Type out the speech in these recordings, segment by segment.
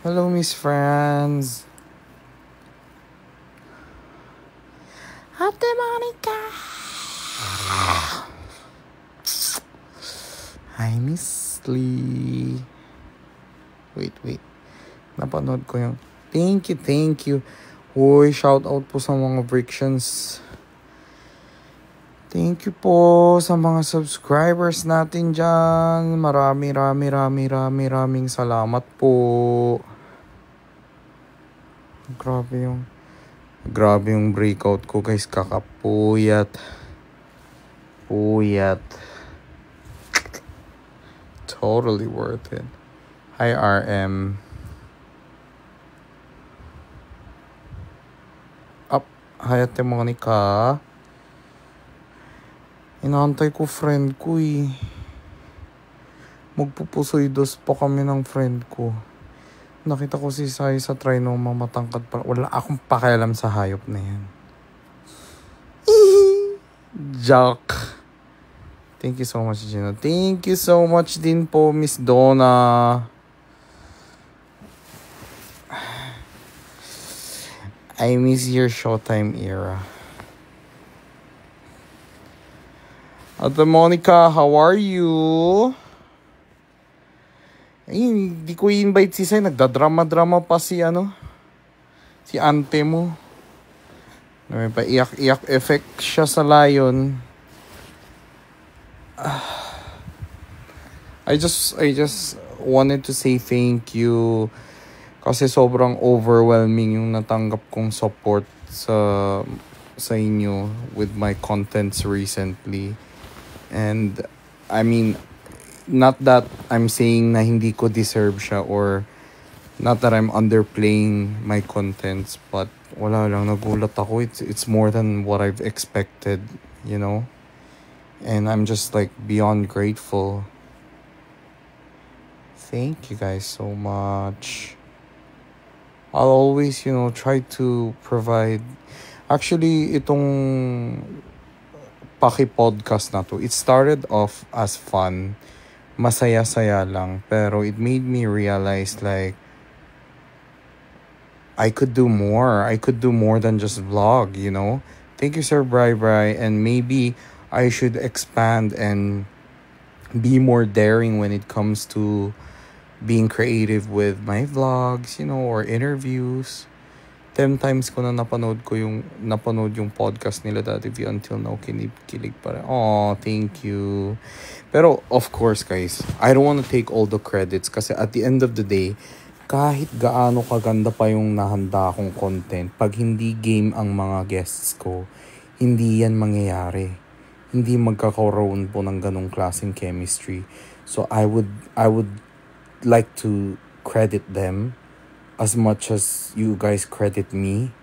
Hello, Miss Franz. Ate Monica. Hi, Miss Lee. Wait. Napanood ko yung... Thank you. Uy, shout out po sa mga Vrictions. Thank you po sa mga subscribers natin dyan. Maraming salamat po. Grabe yung breakout ko, guys. Kakapuyat. Totally worth it. Hi, RM. Up. Hi, Ate Monica. Inaantay ko friend ko eh. Magpupusoy dos pa kami ng friend ko. Nakita ko si Sai sa Trinoma, matangkad pa. Wala akong pakialam sa hayop na yan. Joke. Thank you so much, Gina. Thank you so much din po, Miss Donna. I miss your Showtime era. Ate Monica, how are you? Ay, hindi ko i-invite si Sai. Nagdadrama pa si si ante mo. May pa iyak effect siya sa lion. I just wanted to say thank you kasi sobrang overwhelming yung natanggap kong support sa inyo with my contents recently. And I mean, not that I'm saying na hindi ko deserve siya or not that I'm underplaying my contents, but wala lang, nagulat ako. It's more than what I've expected, you know? And I'm just like beyond grateful. Thank you guys so much. I'll always, try to provide. Actually, itong Paki-podcast na to, it started off as fun. Masaya-saya lang. Pero it made me realize like, I could do more. I could do more than just vlog, you know? Thank you, Sir Bri. And maybe I should expand and be more daring when it comes to being creative with my vlogs, or interviews. 10 times ko na napanood yung podcast nila Daddy V until now, kilig pa rin. Oh, thank you. Pero of course guys, I don't want to take all the credits kasi at the end of the day, kahit gaano kaganda pa yung nahanda akong content, pag hindi game ang mga guests ko, hindi yan mangyayari. Hindi magkakaroon po ng ganong klaseng chemistry. So I would like to credit them as much as you guys credit me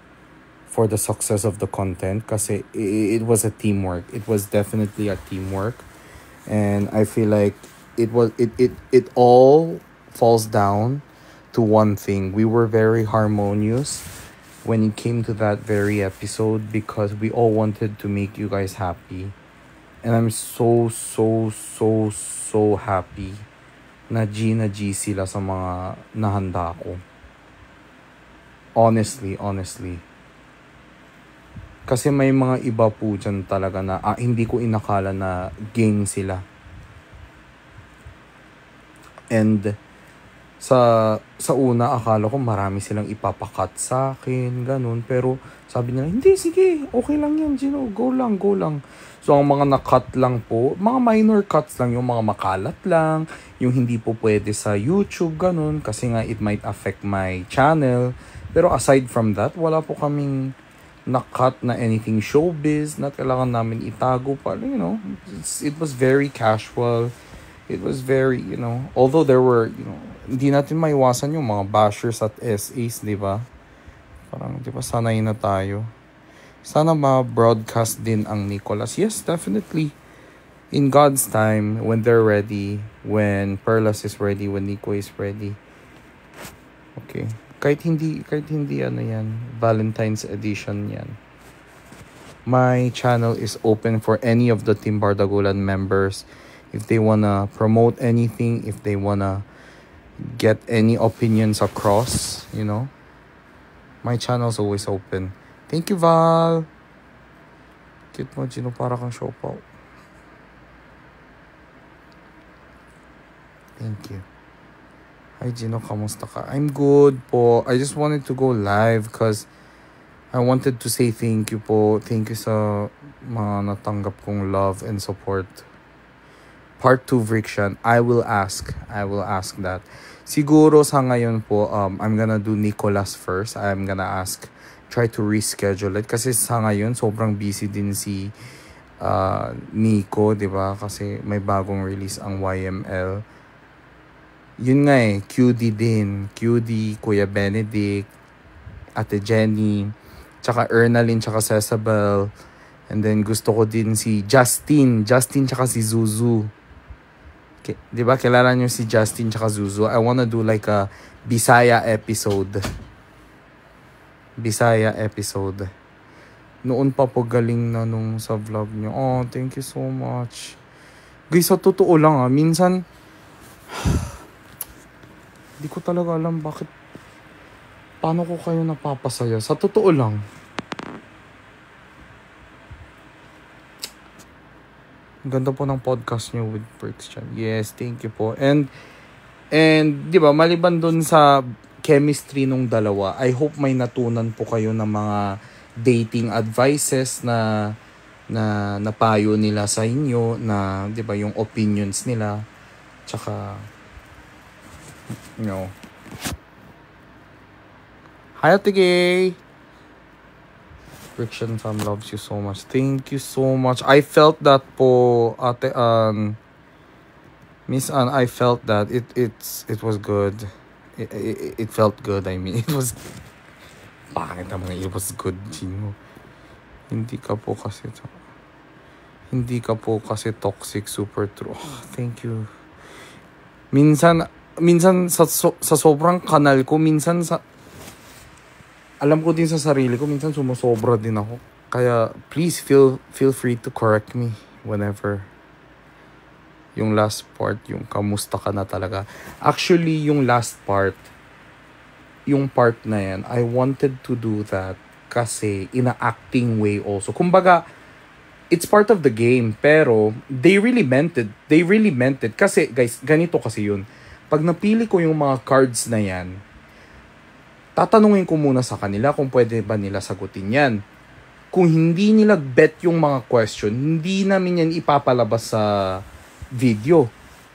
for the success of the content kasi it was a teamwork. It was definitely a teamwork. And I feel like it all falls down to one thing. We were very harmonious when it came to that very episode because we all wanted to make you guys happy. And I'm so happy na G sila sa mga nahanda ko. Honestly. Kasi may mga iba po dyan talaga na hindi ko inakala na game sila. And sa una, akala ko marami silang ipapakat sa akin, ganun. Pero sabi nila, hindi, sige, okay lang yan, Gino, go lang. So ang mga na-cut lang po, mga minor cuts lang, yung mga makalat lang, yung hindi po pwede sa YouTube, ganun, kasi nga it might affect my channel. Pero aside from that, wala po kaming na-cut na anything showbiz na kailangan namin itago pa. It was very casual. It was very, although there were, hindi natin maiwasan yung mga bashers at SAs, di ba? Parang, di ba, sanay na tayo. Sana ma-broadcast din ang Nicolas. Yes, definitely. In God's time, when they're ready, when Perlas is ready, when Nico is ready. Okay. Kahit hindi yan, Valentine's edition yan. My channel is open for any of the Team Bardagulan members. If they wanna promote anything, if they wanna, get any opinions across, you know, my channel's always open. Thank you, Val. Cute mo, Gino, para kang siopaw. Thank you. Hi, Gino, kamusta ka? I'm good po. I just wanted to go live because I wanted to say thank you po. Thank you sa mga natanggap kong love and support. Part 2 Vrikshan. I will ask that. Siguro sa ngayon po, I'm gonna do Nicholas first. I'm gonna try to reschedule it. Kasi sa ngayon, sobrang busy din si Nico, di ba? Kasi may bagong release ang YML. Yun nga QD din. QD, Kuya Benedict, Ate Jenny, tsaka Ernalyn, tsaka Cesabel. And then gusto ko din si Justin tsaka si Zuzu. Di ba? Kilala nyo si Justin tsaka Zuzu. I wanna do like a Bisaya episode. Noon pa po galing na nung sa vlog nyo. Oh, thank you so much. Guys, sa totoo lang minsan di ko talaga alam paano ko kayo napapasaya. Sa totoo lang. Ganda po ng podcast nyo with Vrikshan. Yes, thank you po. And di ba, maliban dun sa chemistry nung dalawa, I hope may natunan po kayo ng mga dating advices na napayo nila sa inyo, na di ba, yung opinions nila. Tsaka you know. Hi, Ate Gay. Vrikshan fam loves you so much. Thank you so much. I felt that po, Ate Miss Ann, I felt that it was good. It felt good. I mean, it was. Bakit naman it was good, Gino? Hindi ka po kasi toxic, super true. Oh, thank you. Minsan sa sobrang kanal ko, minsan alam ko din sa sarili ko, minsan sumusobra din ako. Kaya please feel free to correct me whenever. Yung last part, yung kamusta ka na talaga. Actually, yung last part, yung part na yan, I wanted to do that kasi in a acting way also. Kumbaga, it's part of the game, pero they really meant it. Kasi guys, ganito kasi yun. Pag napili ko yung mga cards na yan, tatanungin ko muna sa kanila kung pwede ba nila sagutin yan. Kung hindi nila bet yung mga question, hindi namin yan ipapalabas sa video.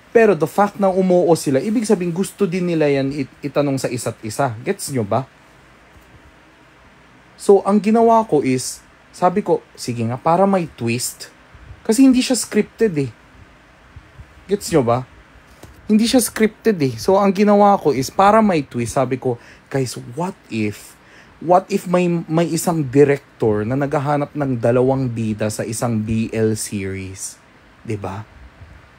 Pero the fact na umuo sila, ibig sabihin gusto din nila yan itanong sa isa't isa. Gets nyo ba? So, ang ginawa ko is, sabi ko, sige nga, para may twist. Kasi hindi siya scripted eh. Gets nyo ba? Hindi siya scripted eh. So, ang ginawa ko is, para may twist, sabi ko, guys, what if may isang director na naghahanap ng dalawang bida sa isang BL series? 'Di ba?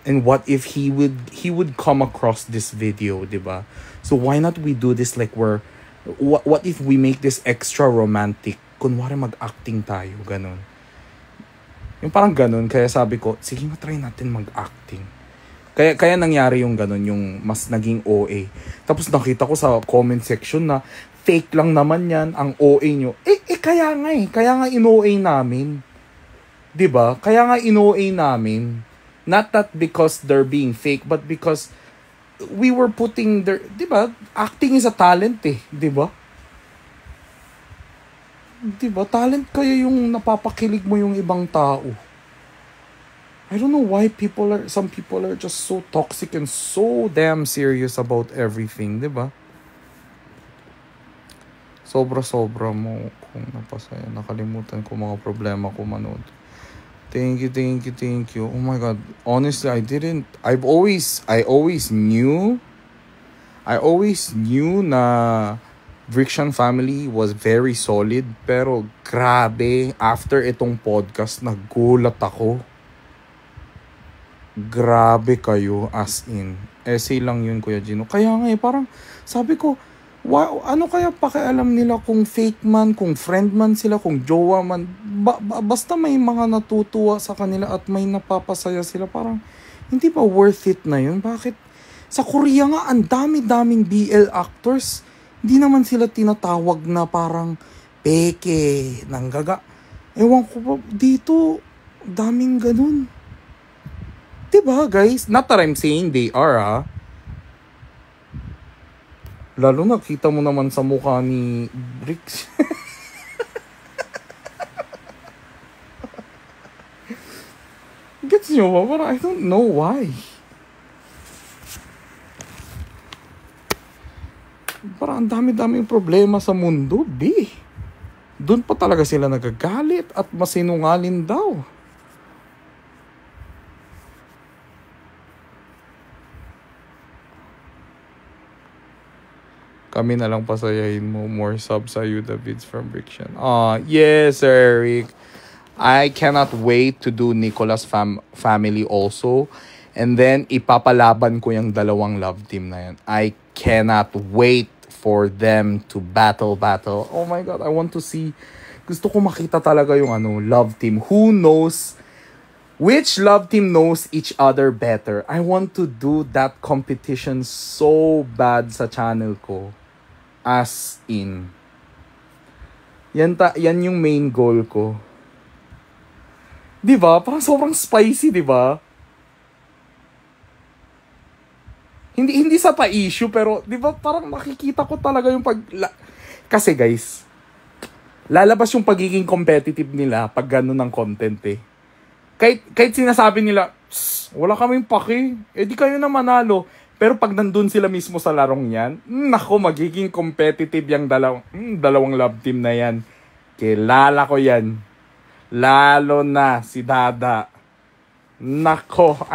And what if he would come across this video, 'di ba? So, why not we do this like what if we make this extra romantic? Kunwari mag-acting tayo, ganun. Yung parang ganun, kaya sabi ko, sige, try natin mag-acting. Kaya nangyari yung ganun, yung mas naging OA. Tapos nakita ko sa comment section na fake lang naman yan, ang OA nyo. Kaya nga in-OA namin. 'Di ba? Kaya nga in-OA namin. Not that because they're being fake, but because we were putting their, 'di ba? Acting is a talent 'di ba? 'Di ba? Talent kaya yung napapakilig mo yung ibang tao. I don't know why some people are just so toxic and so damn serious about everything, 'di ba? Sobra-sobra mo kung napasaya. Nakalimutan ko mga problema ko manood. Thank you. Oh my God. Honestly, I always knew na Vrikshan family was very solid. Pero grabe, after itong podcast, nagulat ako. Grabe kayo, as in. Essay lang yun, Kuya Gino. Kaya nga parang sabi ko, ano kaya pakialam nila kung fake man, kung friend man sila, kung jowa man. Basta may mga natutuwa sa kanila at may napapasaya sila. Parang, hindi ba worth it na yun? Bakit Sa Korea nga, ang dami-daming BL actors. Hindi naman sila tinatawag na parang peke, nanggaga. Ewan ko pa, dito, daming ganun. Diba, guys? Not that I'm saying they are, ha? Lalo nakita mo naman sa mukha ni Bricks. Gets nyo ba? Parang I don't know why. Parang ang dami-daming problema sa mundo, B. Doon pa talaga sila nagagalit at masinungalin daw. Kami na lang pasayahin mo. More subs sa Yuda vids from Briction. Yes, Eric. I cannot wait to do Nicholas family also. And then, ipapalaban ko yung dalawang love team na yan. I cannot wait for them to battle. Oh my God, I want to see. Gusto ko makita talaga yung love team. Who knows? Which love team knows each other better? I want to do that competition so bad sa channel ko. As in. Yan yung main goal ko. Diba? Parang sobrang spicy, diba? Hindi sa pa-issue, pero diba parang nakikita ko talaga yung kasi guys, lalabas yung pagiging competitive nila pag gano'n ng content eh. Kahit sinasabi nila, wala kaming paki, di kayo na manalo. Pero pag nandun sila mismo sa larong yan, nako, magiging competitive yung dalawang love team na yan. Kilala ko yan. Lalo na si Dada. Nako,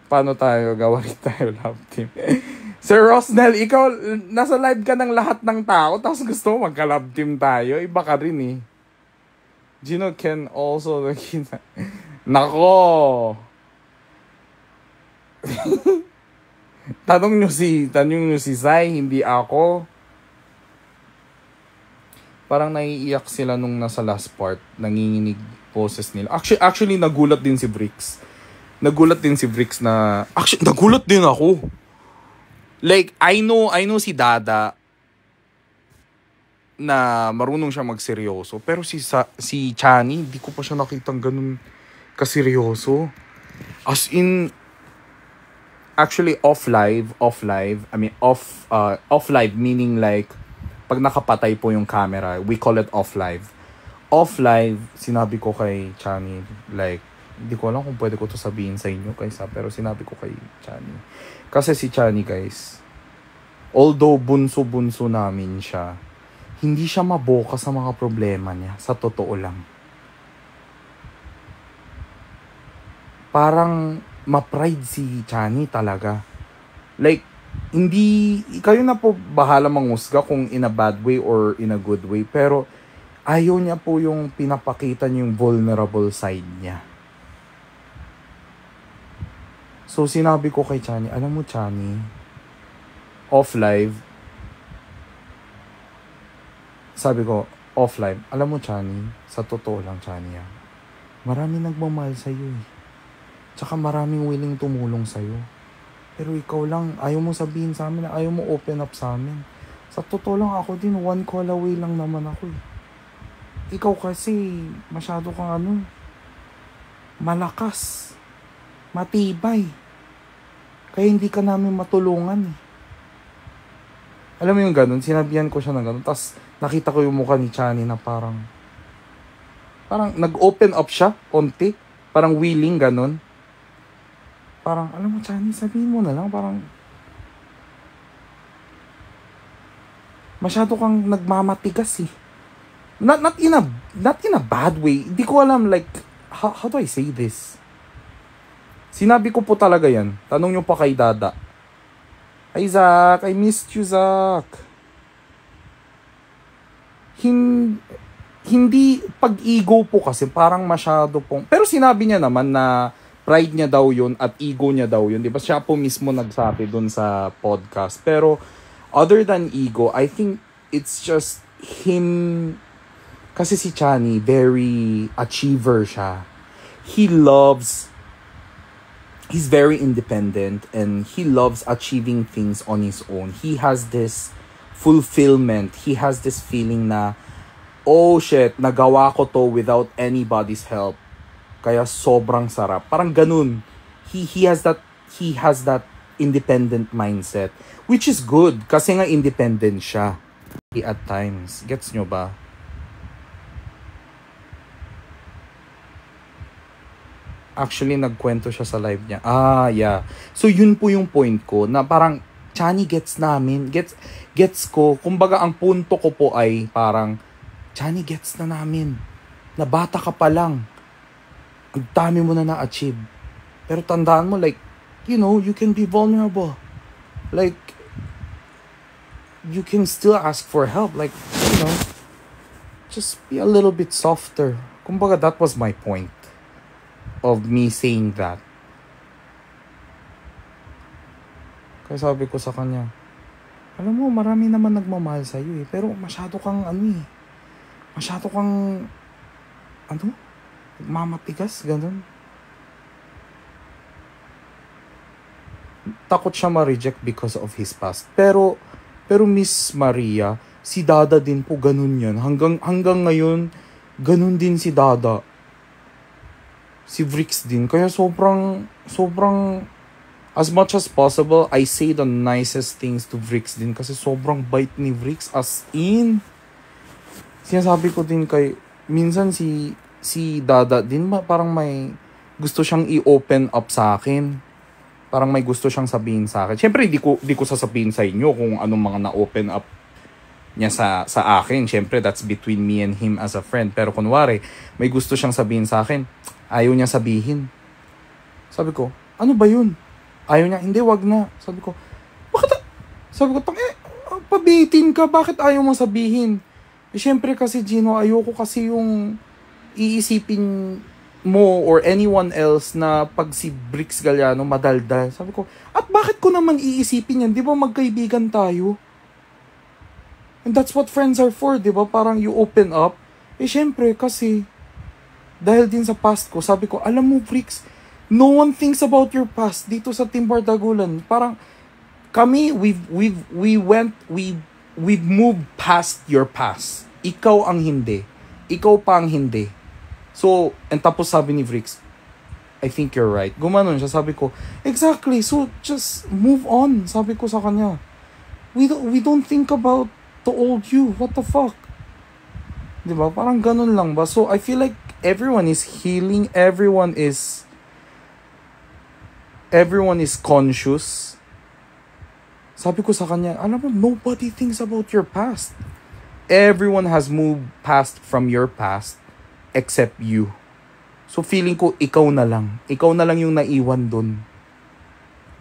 paano tayo? Gawain tayo love team. Sir Rosnel, ikaw, nasa live ka ng lahat ng tao, tapos gusto mo magka-love team tayo? Iba ka rin eh. Gino can also nakita. Nako! Tanong nyo si Sai, hindi ako. Parang naiiyak sila nung nasa last part. Nanginginig poses nila. Actually, nagulat din si Bricks. Nagulat na... Actually, nagulat din ako. Like, I know si Dada na marunong siya magseryoso. Pero si Chani, hindi ko pa siya nakitang ganun kaseryoso. As in, actually, off live, I mean, off live meaning like, pag nakapatay po yung camera, we call it off live. Off live, sinabi ko kay Chani, like, hindi ko alam kung pwede ko to sabihin sa inyo, pero sinabi ko kay Chani. Kasi si Chani, guys, although bunso-bunso namin siya, hindi siya maboka sa mga problema niya, sa totoo lang. Parang ma-pride si Chani talaga. Like, hindi, kayo na po bahala mangusga kung in a bad way or in a good way, pero ayaw niya po yung pinapakita niya yung vulnerable side niya. So, sinabi ko kay Chani, alam mo Chani, off live, sabi ko, off live, alam mo Chani, sa totoo lang Chani, marami nagmamahal sa'yo eh. Tsaka maraming willing tumulong sa'yo. Pero ikaw lang, ayaw mo sabihin sa amin, ayaw mo open up sa amin. Sa totoo lang ako din, one call away lang naman ako eh. Ikaw kasi, masyado kang malakas, matibay. Kaya hindi ka namin matulungan eh. Alam mo yung ganun, sinabihan ko siya ng ganun. Tapos nakita ko yung mukha ni Chani na parang nag-open up siya, konti. Parang willing, ganun. Parang, alam mo, Chani, sabihin mo na lang, parang masyado kang nagmamatigas eh. Not in a bad way. Hindi ko alam, like, how do I say this? Sinabi ko po talaga yan. Tanong nyo pa kay Dada. Ay, Zach, I missed you, Zach. Hindi, pag-ego po kasi, parang masyado pong... Pero sinabi niya naman na pride niya daw yun at ego niya daw yun. Di ba? Siya po mismo nagsabi dun sa podcast. Pero, other than ego, I think it's just him... Kasi si Chani, very achiever siya. he loves, he's very independent and he loves achieving things on his own. He has this fulfillment. He has this feeling na, oh shit, nagawa ko to without anybody's help. Kaya sobrang sarap. Parang ganun. He has that independent mindset, which is good kasi nga independent siya at times. Gets nyo ba? Actually, nagkwento siya sa live niya. Yeah. So, yun po yung point ko na parang Chani gets namin. Gets ko. Kumbaga, ang punto ko po ay parang Chani gets na namin. Na bata ka pa lang. Ang dami mo na na-achieve. Pero tandaan mo, like, you know, you can be vulnerable. Like, you can still ask for help. Like, you know, just be a little bit softer. Kumbaga, that was my point of me saying that. Kaya sabi ko sa kanya, alam mo, marami naman nagmamahal sa'yo eh. Pero masyado kang mamatigas, ganun. Takot siya ma-reject because of his past. Pero Miss Maria, si Dada din po ganun yan. Hanggang ngayon, ganun din si Dada. Si Vrix din. Kaya sobrang, as much as possible, I say the nicest things to Vrix din. Kasi sobrang bait ni Vrix. As in, sinasabi ko din kay, minsan si Dada din, parang may gusto siyang i-open up sa akin. Parang may gusto siyang sabihin sa akin. Siyempre, di ko sasabihin sa inyo kung anong mga na-open up niya sa akin. Siyempre, that's between me and him as a friend. Pero kunwari, may gusto siyang sabihin sa akin, ayaw niya sabihin. Sabi ko, ano ba yun? Ayaw niya, hindi, wag na. Sabi ko, bakit? Sabi ko, pabitin ka, bakit ayaw mo sabihin? Siyempre kasi, Gino, ayoko kasi yung iisipin mo or anyone else na pag si Brix Galliano madaldal. Sabi ko, at bakit ko naman iisipin yan? Di ba magkaibigan tayo? And that's what friends are for, di ba? Parang you open up. Siyempre kasi, dahil din sa past ko, sabi ko, alam mo, Brix, no one thinks about your past dito sa Team Bardagulan. Parang, kami, we've moved past your past. Ikaw ang hindi. Ikaw pa ang hindi. So, and tapos sabi ni Vrix, I think you're right. Gumanon siya. Sabi ko, exactly. So, just move on. Sabi ko sa kanya. We don't think about the old you. What the fuck? Diba? Parang ganun lang ba? So, I feel like everyone is healing. Everyone is conscious. Sabi ko sa kanya, alam mo, nobody thinks about your past. Everyone has moved past from your past except you. So feeling ko, ikaw na lang. Ikaw na lang yung naiwan dun.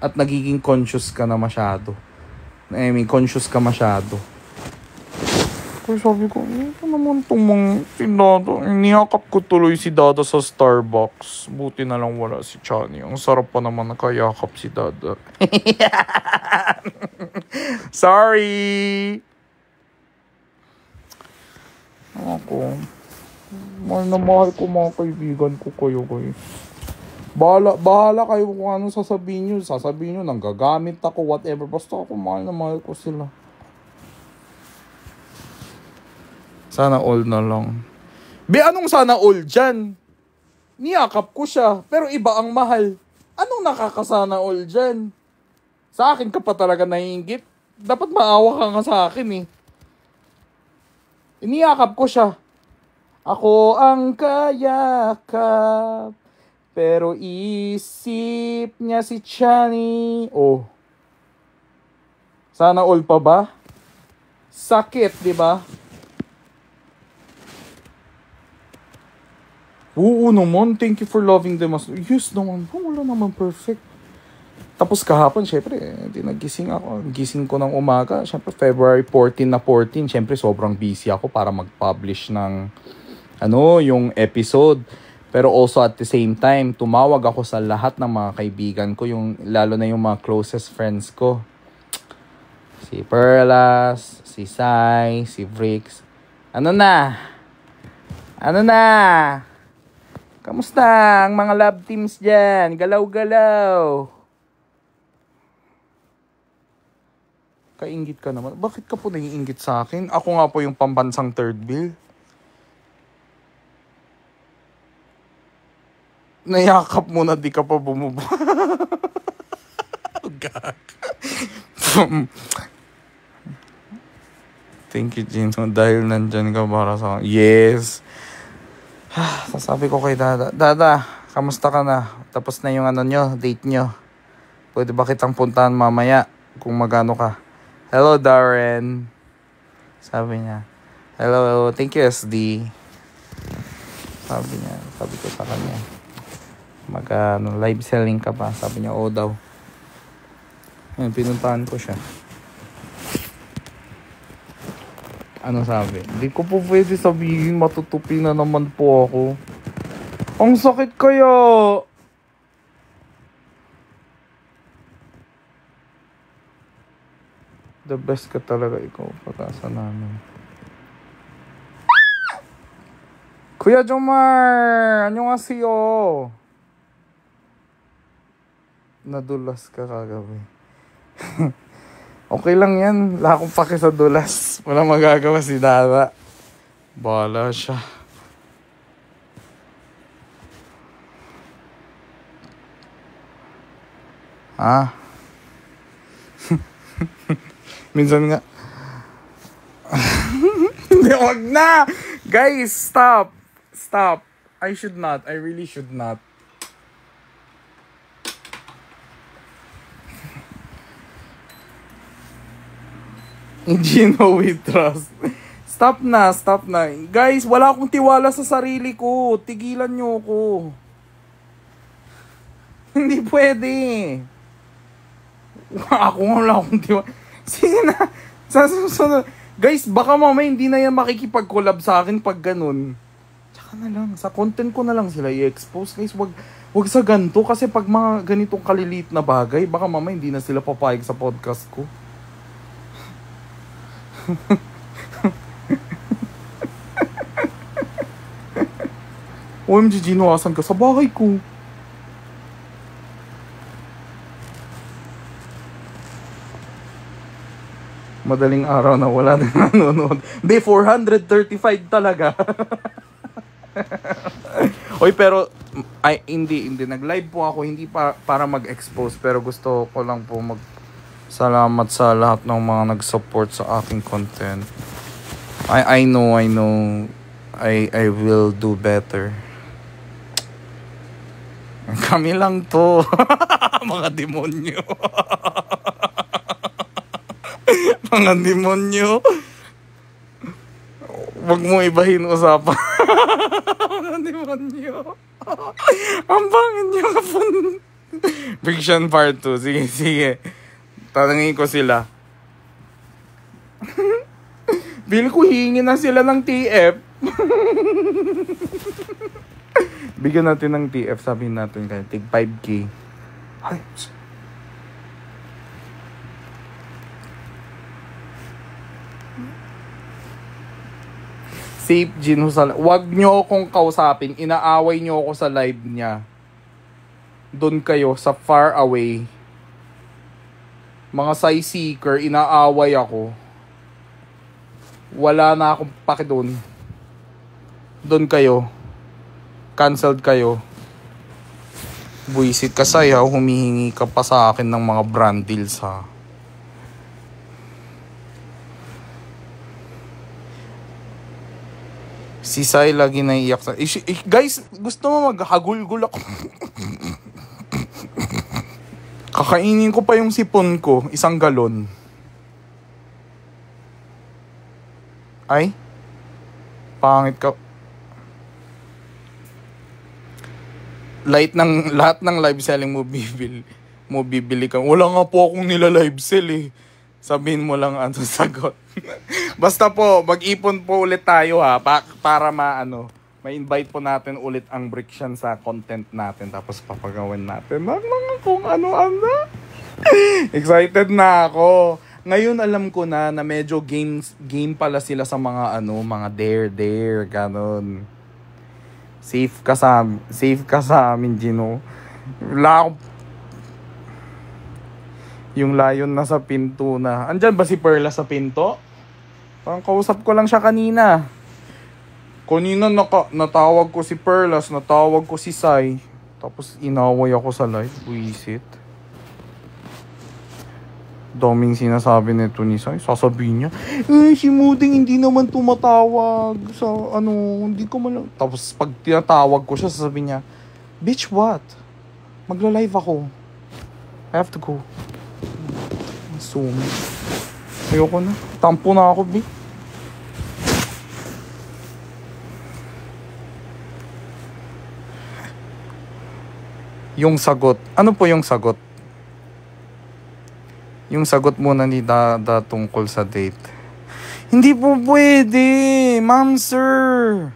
At nagiging conscious ka na masyado. I mean, conscious ka masyado. Kaya sabi ko, ito naman itong mga si Dada. Niyakap ko tuloy si Dada sa Starbucks. Buti na lang wala si Chani. Ang sarap pa naman nakayakap si Dada. Sorry! Ako. Mahal na mahal ko mga kaibigan ko kayo. Bahala kayo kung ano sasabihin nyo. Sasabihin nyo, nanggagamit ako, whatever. Basta ako, mahal na mahal ko sila. Sana all na lang. Anong sana all dyan? Niyakap ko siya, pero iba ang mahal. Anong nakakasana all dyan? Sa akin ka pa talaga naiingit. Dapat maawa ka nga sa akin eh. Niyakap ko siya. Ako ang kayakap, pero isip niya si Chani. Oh. Sana all pa ba? Sakit, di ba? Oo naman, thank you for loving them as... Yes naman, wala naman perfect. Tapos kahapon, syempre, nagising ako. Gising ko ng umaga. Syempre, February 14 na 14. Syempre, sobrang busy ako para mag-publish ng yung episode. Pero also at the same time, tumawag ako sa lahat ng mga kaibigan ko, lalo na yung mga closest friends ko. Si Perlas, si Sai, si Vrix. Ano na? Kamusta ang mga love teams dyan? Galaw-galaw. Kaingit ka naman. Bakit ka po naiingit sa akin? Ako nga po yung pambansang third wheel. Nayakap mo na di ka pa bumubo. Oh, God. Thank you, Gino. Dahil nandyan ka para sa... Yes. Sasabi ko kay Dada. Dada, kamusta ka na? Tapos na yung date nyo. Pwede ba kitang puntahan mamaya kung magano ka? Hello, Darren. Sabi niya. Hello, thank you, SD. Sabi ko sa kanya. Live selling ka pa? Sabi niya, oo daw. Ayun, pinuntahan ko siya. Ano sabi? Hindi ko po pwede sabihin, matutupi na naman po ako. Ang sakit kaya! The best ka talaga ikaw, pag-asa namin. Kuya Jomar! Ano nga siyo? Nadulas ka kagabi. Okay lang yan. Wala akong pake sa dulas. Wala magagawa si Dada. Bahala siya. Ha? Minsan nga. Hindi, wag na! Guys, stop! Stop. I should not. I really should not. Gino, we trust. Stop na. Guys, wala akong tiwala sa sarili ko. Tigilan nyo ako. Hindi pwede. Ako nga wala akong tiwala. Sige na. Sa susunod. Guys, baka mamaya hindi na yan makikipag-collab sa akin pag ganun. Tsaka na lang. Sa content ko na lang sila i-expose. Guys, wag sa ganito. Kasi pag mga ganitong kaliliit na bagay, baka mamaya hindi na sila papayag sa podcast ko. OMG, Gino, asan ka? Sa bahay ko. Madaling araw na wala na nanonood. Hindi, 435 talaga. Oy, pero hindi nag-live po ako, hindi para mag-expose, pero gusto ko lang po salamat sa lahat ng mga nag-support sa aking content. I know I will do better. Kami lang to. Mga demonyo. Mga demonyo. Wag mo ibahin usapan. Mga demonyo. Ang bangin niyo kapon. Fiction part 2. Sige. Tatangin ko sila. Bil ko hingin na sila ng TF. Bigyan natin ng TF. Sabihin natin kaya tig 5K. Ay. Safe Gino sa... Wag nyo akong kausapin. Inaaway nyo ako sa live niya. Doon kayo sa far away. Mga size seeker, inaaway ako. Wala na akong paki doon. Doon kayo. Cancelled kayo. Buisit ka sayaw, humihingi ka pa sa akin ng mga brand deals ha. Si Sai lagi naiiyak sa... guys, gusto mo maghagulgul ako? Kakainin ko pa yung sipon ko, 1 galon. Ay? Pangit ka. Lahat ng live selling mo bibili ka. Wala nga po akong nila-live sell eh. Sabihin mo lang ano sagot. Basta po, mag-ipon po ulit tayo ha. Para ma-invite po natin ulit ang Brixian sa content natin. Tapos papagawin natin mga kung ano-ano. Excited na ako. Ngayon alam ko na medyo game pala sila sa mga mga dare, ganon. Safe ka sa amin, Gino. Wala akong... Yung layon na sa pinto na. Andyan ba si Perla sa pinto? Parang kausap ko lang siya kanina. Kanina natawag ko si Perlas, natawag ko si Sai. Tapos inaway ako sa live. Buisit. Daming sinasabi nito ni Sai. Sasabihin niya, si Muding hindi naman tumatawag sa hindi ko man. Tapos pag tinatawag ko siya, sasabihin niya, bitch, what? Magla-live ako. I have to go. Zoom. Ayoko na. Tampo na ako, B. Yung sagot. Ano po yung sagot? Yung sagot muna ni Dada tungkol sa date. Hindi po pwede, ma'am, sir.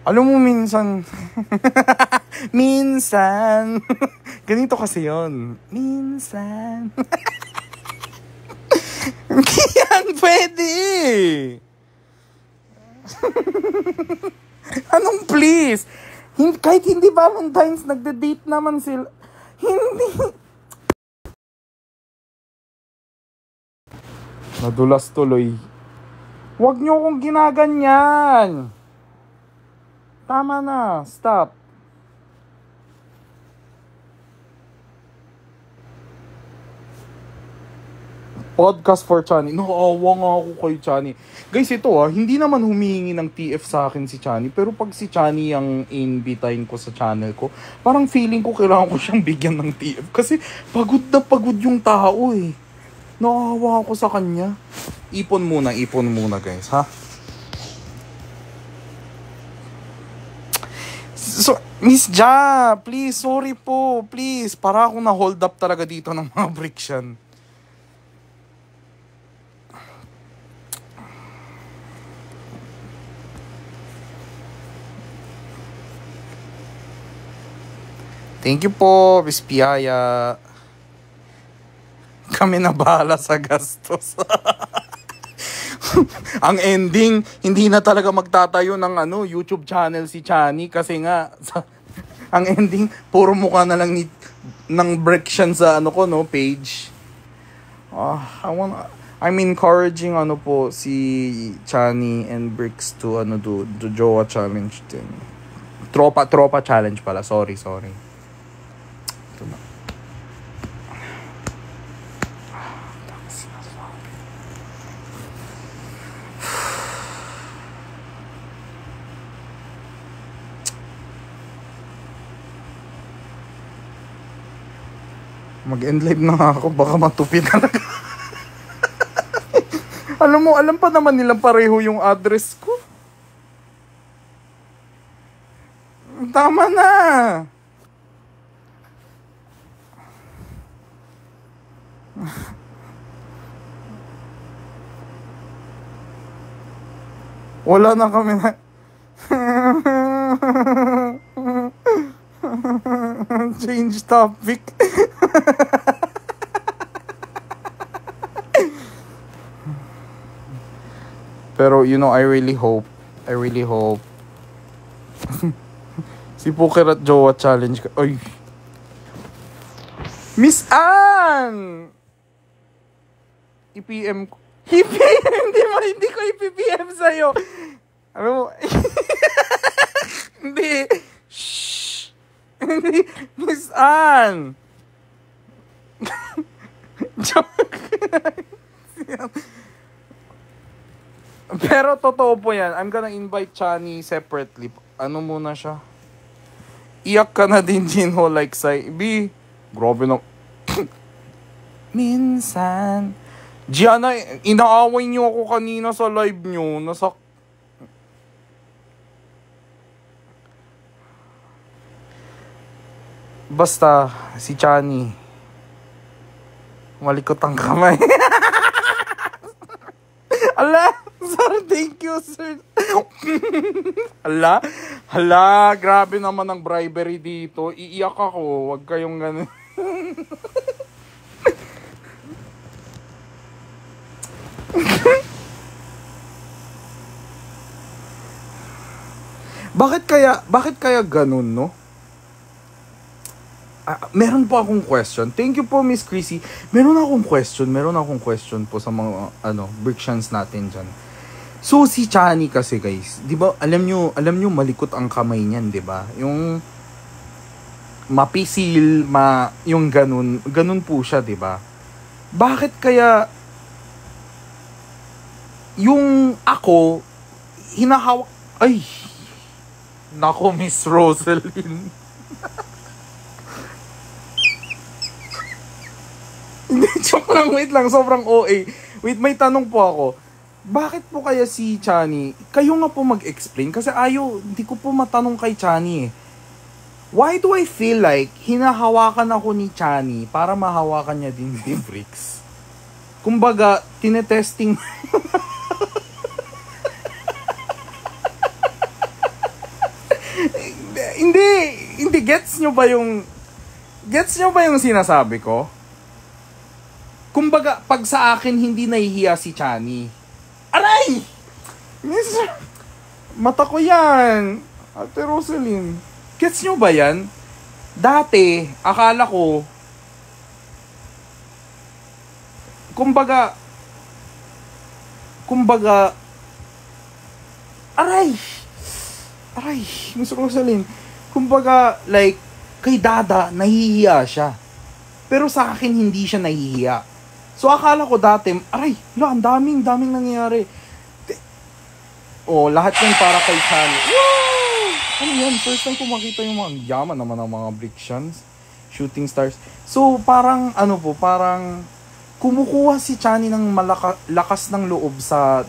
Alam mo, minsan... minsan... ganito kasi yon. Minsan... hindi yan pwede. Anong please? Kahit hindi Valentine's, nagde-date naman sila. Hindi. Nadulas tuloy. Huwag niyo akong ginaganyan. Tama na. Stop. Podcast for Chani. Naawa nga ako kay Chani. Guys, ito hindi naman humihingi ng TF sa akin si Chani. Pero pag si Chani ang invitahin ko sa channel ko, parang feeling ko kailangan ko siyang bigyan ng TF. Kasi pagod na pagod yung tao eh. Naawa ako sa kanya. Ipon muna guys, ha? So, Miss Ja, please, sorry po, please. Para akong na-hold up talaga dito ng mga bricks yan. Thank you po, Miss Piaya. Kami na bahala sa gastos. Ang ending, hindi na talaga magtatayo ng YouTube channel si Chani kasi nga ang ending puro mukha na lang ng Brexian sa page. I'm encouraging po si Chani and Bricks to do Jowa challenge din. Tropa challenge pala. Sorry. Ito na. Mag-end live na ako, baka matupi talaga. Alam pa naman nilang pareho yung address ko. Tama na. Wala na kami na. Change topic. Pero I really hope si Poker at Jowa challenge ka. Ay. Miss Ann! I-PM ko. Hindi ko i-PM sa'yo. Alam mo, hindi. Shhh. Hindi. Miss Ann! Joke. Pero totoo po yan. I'm gonna invite Chani separately. Ano muna siya? Iyak ka na din, Jinho, like say, B, grabe na. Minsan. Gianna, inaaway niyo ako kanina sa live niyo. Basta, si Chani. Malikot ang kamay. Ala, sir, thank you, sir. Hala, grabe naman ang bribery dito. Iiyak ako, wag kayong ganun. Bakit kaya ganun, no? Meron po akong question. Thank you po, Miss Chrissy. Meron akong question po sa mga Brixians natin dyan. So si Chani kasi, guys, 'di ba? Alam nyo malikot ang kamay niyan, 'di ba? Yung mapisil, yung ganun po siya, 'di ba? Bakit kaya yung ako hinahawak, ay nako, Miss Rosaline. Hindi, joke lang, wait lang, sobrang OA. Wait, may tanong po ako. Bakit po kaya si Chani, kayo nga po mag-explain kasi hindi ko po matanong kay Chani eh. Why do I feel like hinahawakan ako ni Chani para mahawakan niya din si Bricks? Kumbaga, tinetesting. Hindi, gets nyo ba yung sinasabi ko? Kumbaga, pag sa akin hindi nahihiya si Chani. Aray! Mata ko yan. Ate Rosaline. Gets nyo ba yan? Dati, akala ko, kumbaga, aray! Miss Rosaline. Kumbaga, like, kay Dada, nahihiya siya. Pero sa akin, hindi siya nahihiya. So, akala ko dati, ang daming nangyayari. Lahat yan para kay Chani. Woo! Ano yan? First time ko makita yung mga yaman naman ng mga Brixians. Shooting stars. So, parang kumukuha si Chani ng lakas ng loob sa,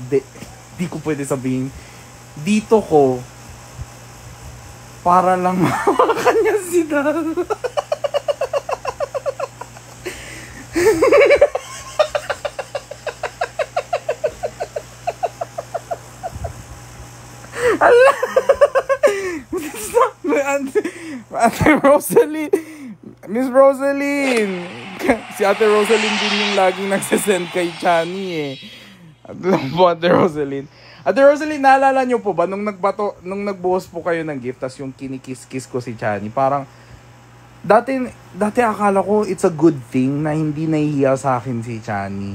di ko pwede sabihin, dito ko, para lang makakanya si Dada. Ate Rosaline, Miss Rosaline, si Ate Rosaline din yung laging nagsasend kay Chani eh. Alam po, Ate Rosaline. Ate Rosaline, naalala nyo po ba nung nagbuhos po kayo ng gift tas yung kinikis-kiss ko si Chani, parang dati akala ko it's a good thing na hindi nahihiya sa akin si Chani.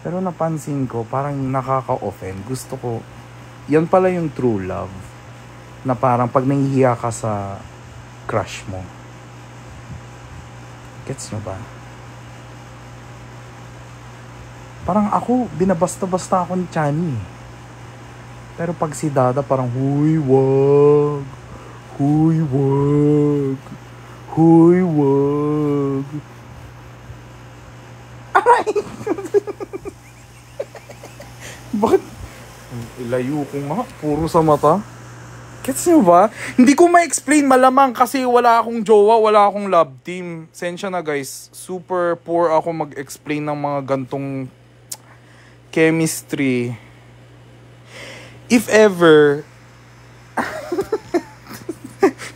Pero napansin ko parang nakaka-offend. Gusto ko, yan pala yung true love. Na parang pag nahihiya ka sa crush mo. Gets nyo ba? Parang ako, binabasta-basta ako ni Chani. Pero pag si Dada, parang, huy, wag. Huy, wag. Huy, wag. Aray! Bakit? Ilayo ko nga, puro sa mata. Gets nyo ba? Hindi ko ma-explain, malamang kasi wala akong jowa, wala akong love team. Sensya na guys, super poor ako mag-explain ng mga gantong chemistry. If ever,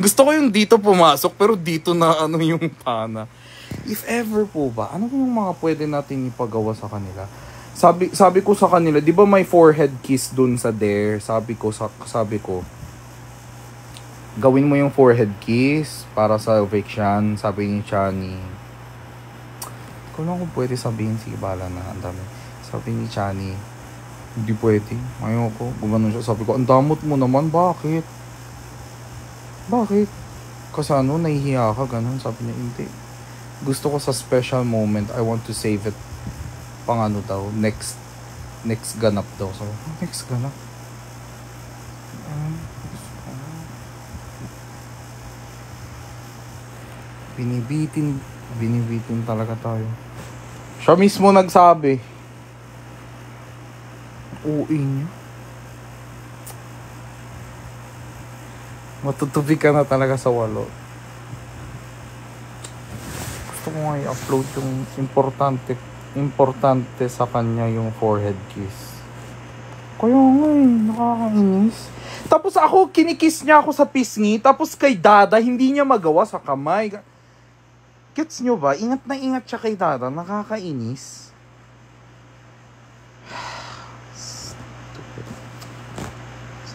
gusto ko yung dito pumasok, pero dito na yung pana. If ever po ba, ano yung mga pwede natin ipagawa sa kanila? Sabi ko sa kanila, di ba may forehead kiss dun sa Dare? Sabi ko, gawin mo yung forehead kiss para sa eviction, sabi ni Chani. Kung lang kung pwede sabihin, sige bala na, ang dami. Sabi ni Chani, hindi pwede, ayoko, gumanon siya. Sabi ko, ang damot mo naman, bakit? Kasi nahihiya ka, ganun. Sabi niya, hindi. Gusto ko sa special moment, I want to save it pang daw, next ganap daw. So, next ganap? Binibitin talaga tayo. Siya mismo nagsabi. Uwi niya. Matutubi ka na talaga sa walo. Gusto ko nga i-upload yung importante sa kanya yung forehead kiss. Kaya nga nakakainis. Tapos ako, kinikiss niya ako sa pisngi, tapos kay Dada, hindi niya magawa sa kamay. Gets nyo ba? Ingat na ingat siya kay Dada. Nakakainis.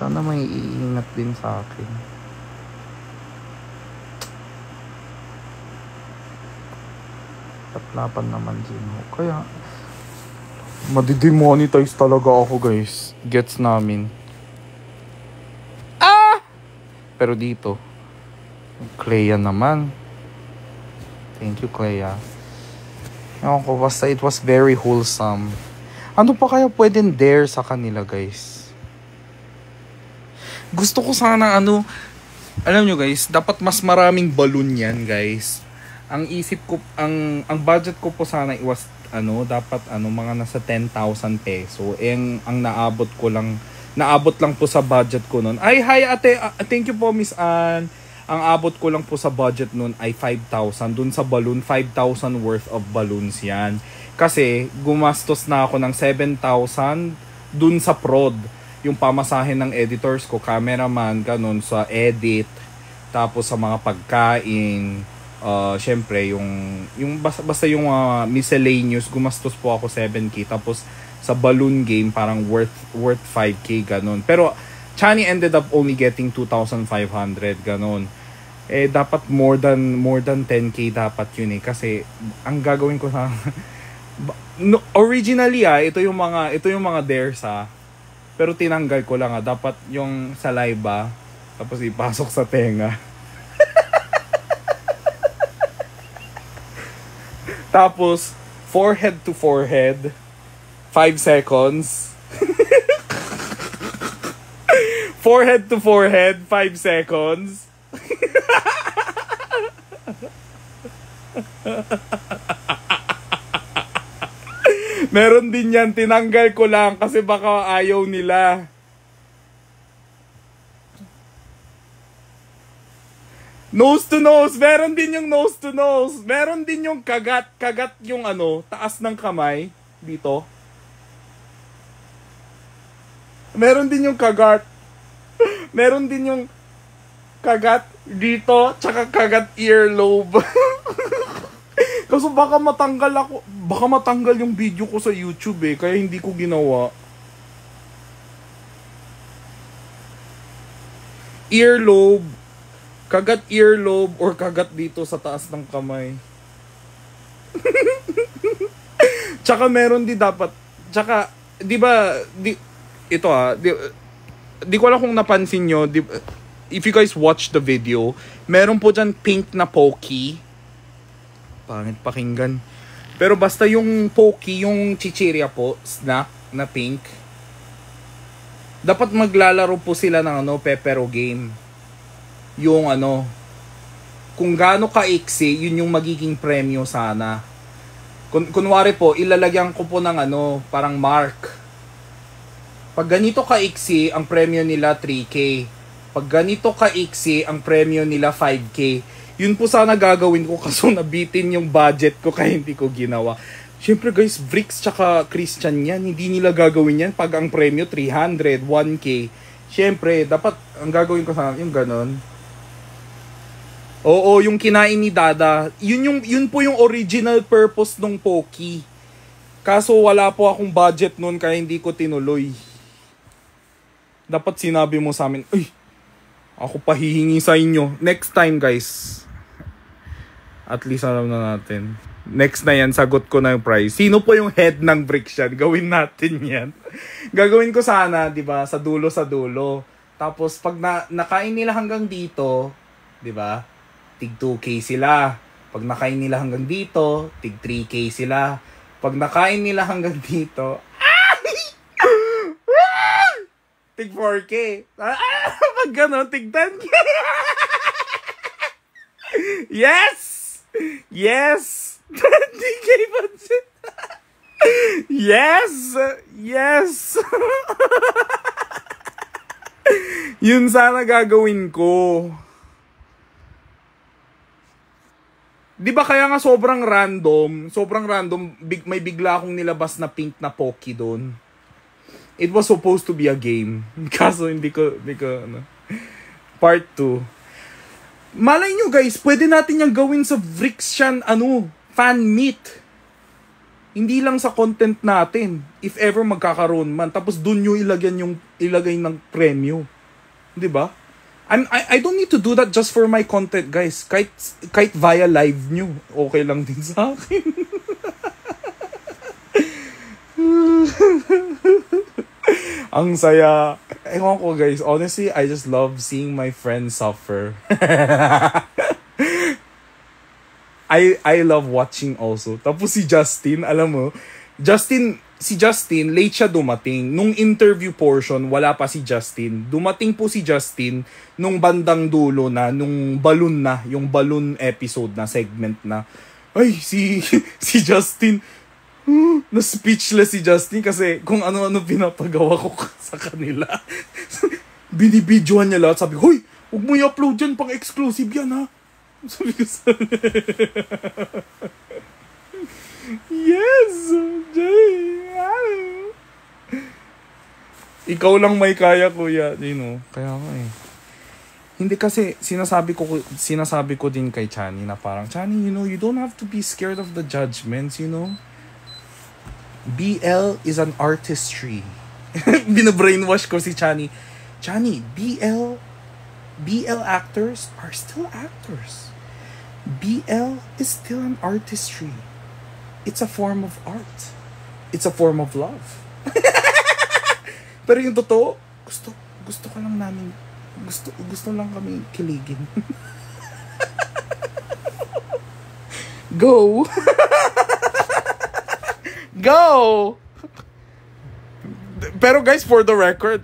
Sana may iingat din sa akin. Patlapan naman din ho. Kaya, madidemonetize talaga ako guys. Gets namin. Pero dito, Clea naman. Thank you, Clea. Ewan ko, basta it was very wholesome. Ano pa kaya pwedeng dare sa kanila, guys? Gusto ko sana alam nyo guys, dapat mas maraming balloon yan, guys. Ang isip ko, ang budget ko po sana was, dapat mga nasa 10,000 peso. Ang naabot lang po sa budget ko nun. Ay, hi ate, thank you po Miss Ann. Ang abot ko lang po sa budget nun ay 5,000. Dun sa balloon, 5,000 worth of balloons yan. Kasi gumastos na ako ng 7,000 dun sa prod. Yung pamasahin ng editors ko, cameraman, ganun, sa edit. Tapos sa mga pagkain. Syempre, basta yung miscellaneous, gumastos po ako 7K. Tapos sa balloon game, parang worth 5K, ganun. Pero, Chani ended up only getting 2,500, ganun. Dapat more than 10K dapat yun eh. Kasi, ang gagawin ko sa... originally ito yung mga dares pero tinanggal ko lang dapat yung saliva, tapos ipasok sa tenga. Tapos, forehead to forehead. 5 seconds. Forehead to forehead, 5 seconds. Meron din yan, tinanggal ko lang kasi baka ayaw nila. Nose to nose, meron din yung nose to nose. Meron din yung kagat yung taas ng kamay dito. Meron din yung kagat. Meron din yung kagat dito, tsaka kagat earlobe. Kasi baka matanggal yung video ko sa YouTube kaya hindi ko ginawa. Earlobe, kagat earlobe or kagat dito sa taas ng kamay. Tsaka meron din dapat, tsaka, di ba, ito di ko alam kung napansin nyo, if you guys watch the video, meron po dyan pink na Pocky. Pangit pakinggan. Pero basta yung Pocky, yung chichirya po, snack na pink, dapat maglalaro po sila ng Pepero game. Yung kung gaano kaiksi, yun yung magiging premyo sana. Kunwari po, ilalagyan ko po ng parang mark. Pag ganito kaiksi, ang premyo nila 3K. Pag ganito kaiksi, ang premyo nila 5K. Yun po sana gagawin ko kaso nabitin yung budget ko kaya hindi ko ginawa. Siyempre guys, Bricks tsaka Christian yan. Hindi nila gagawin yan pag ang premyo 300, 1K. Siyempre, dapat ang gagawin ko sana yung ganon. Oo, yung kinain ni Dada. Yun po yung original purpose ng Pocky. Kaso wala po akong budget nun kaya hindi ko tinuloy. Dapat sinabi mo sa amin, ay, ako pa hihingi sa inyo. Next time guys. At least alam na natin. Next na yan, sagot ko na yung prize. Sino po yung head ng Bricks yan? Gawin natin yan. Gagawin ko sana, di ba, sa dulo. Tapos pag nakain nila hanggang dito, di ba, tig 2K sila. Pag nakain nila hanggang dito, tig 3K sila. Pag nakain nila hanggang dito, tig 4K. Pag gano'n, tig 10K. Yes! Yes! 10K budget. Yes! Yes! Yun sana gagawin ko. Di ba kaya nga sobrang random, may bigla akong nilabas na pink na Pocky doon. It was supposed to be a game. Kaso hindi ko Part 2. Malay nyo guys, pwede natin yung gawin sa Vrixian, fan meet. Hindi lang sa content natin. If ever magkakaroon man. Tapos dun nyo ilagay ng premyo. 'Di ba? I don't need to do that just for my content, guys. Kahit via live nyo, okay lang din sa akin. Ang saya. Ewan ko, guys. Honestly, I just love seeing my friends suffer. I love watching also. Tapos si Justin, alam mo, si Justin, late siya dumating. Nung interview portion, wala pa si Justin. Dumating po si Justin nung bandang dulo na, nung balloon na, yung balloon episode na, segment na. Ay, si Justin, na speechless si Justin kasi kung ano-ano pinapagawa ko sa kanila. Binibidyohan niya lahat. Sabi ko, hoy, huwag mo i-upload yan, pang exclusive yan ha. Sabi ko sa yes, Jay. Ikaw lang may kaya, kuya. You know, kaya nga eh. Hindi kasi sinasabi ko din kay Chani na parang, Chani, you know, you don't have to be scared of the judgments, you know. BL is an artistry. Binabrainwash ko si Chani. Chani, BL actors are still actors. BL is still an artistry. It's a form of art. It's a form of love. Pero yung totoo, gusto ka lang namin, gusto lang kami kiligin. Go! Go! Pero guys, for the record,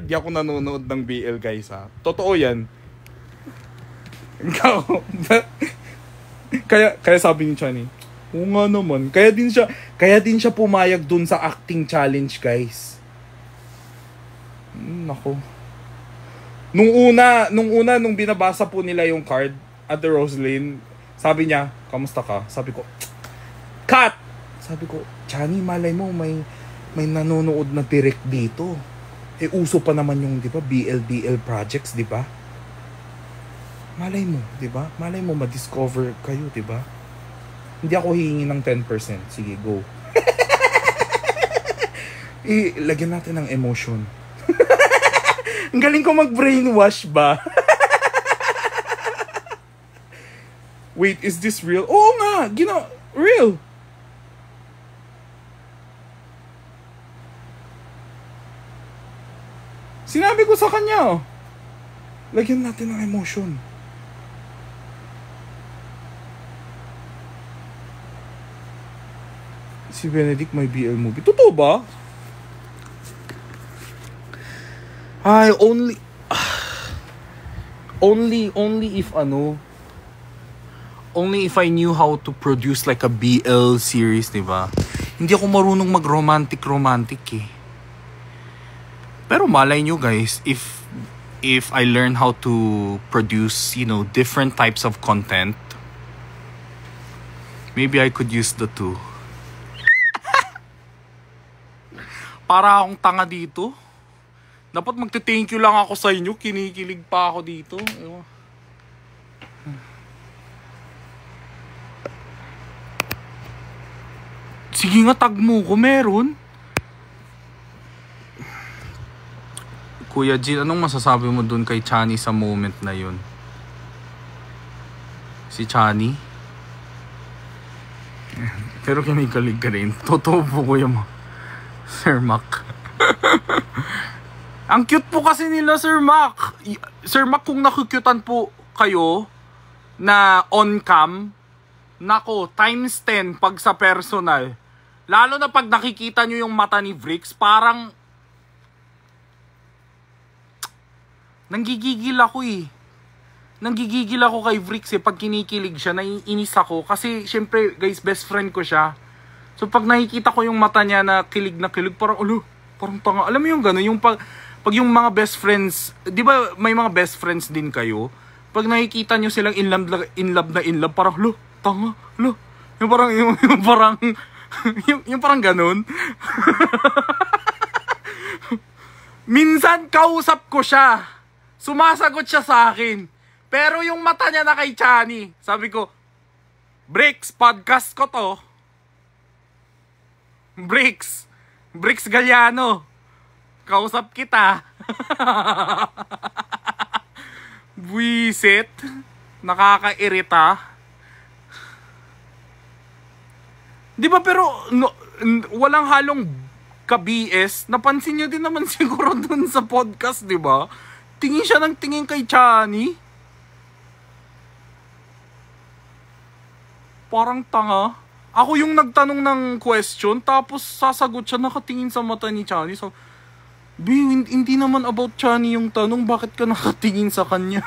di ako nanonood ng BL, guys, ha. Totoo yan. Go! kaya sabi ni Chani, oo nga naman. Kaya din siya pumayag dun sa acting challenge, guys. Nako. Nung binabasa po nila yung card at the Roslyn, sabi niya, kamusta ka? Sabi ko, cut! Sabi ko, Chani, malay mo, may nanonood na direct dito. Eh, uso pa naman yung, di ba, BL projects, di ba? Malay mo, di ba? Malay mo, ma-discover kayo, di ba? Hindi ako hihingi ng 10%. Sige, go. Lagyan natin ng emotion. Ang galing ko mag-brainwash ba? Wait, is this real? Oo nga, real. Sinabi ko sa kanya, lagyan natin ng emotion. Si Benedict may BL movie. Totoo ba? Ay, only if I knew how to produce like a BL series, diba? Hindi ako marunong mag-romantic eh. Pero malay nyo, guys, if I learn how to produce, you know, different types of content, maybe I could use the two. Para akong tanga dito. Dapat magte-thank you lang ako sa inyo. Kinikilig pa ako dito. Sige nga, tag mo ko. Meron. Kuya Jin, anong masasabi mo dun kay Chani sa moment na yun? Si Chani? Pero kinikilig ka rin. Totoo po, kuya mo. Sir Mac. Ang cute po kasi nila, Sir Mac. Sir Mac, kung nakukyutan po kayo na on-cam, nako, times 10 pag sa personal. Lalo na pag nakikita nyo yung mata ni Vrix, parang nanggigigil ako eh. Nanggigigil ako kay Vrix eh. Pag kinikilig siya, naiinis ako. Kasi, syempre, guys, best friend ko siya. So, pag nakikita ko yung mata niya na kilig, parang, parang tanga. Alam mo yung gano'n, yung pag yung mga best friends, di ba may mga best friends din kayo? Pag nakikita nyo silang in love, parang, tanga, yung parang, yung parang ganun. Minsan, kausap ko siya. Sumasagot siya sa akin. Pero yung mata niya na kay Chani, sabi ko, Bricks, podcast ko to. Bricks Galliano. Kausap kita. Buisit. Nakakairita. Di ba pero no, walang halong ka-BS. Napansin nyo din naman siguro dun sa podcast, di ba? Tingin siya ng tingin kay Chani. Parang tanga. Ako yung nagtanong ng question, tapos sasagot siya nakatingin sa mata ni Chani. So, hindi naman about Chani yung tanong, bakit ka nakatingin sa kanya?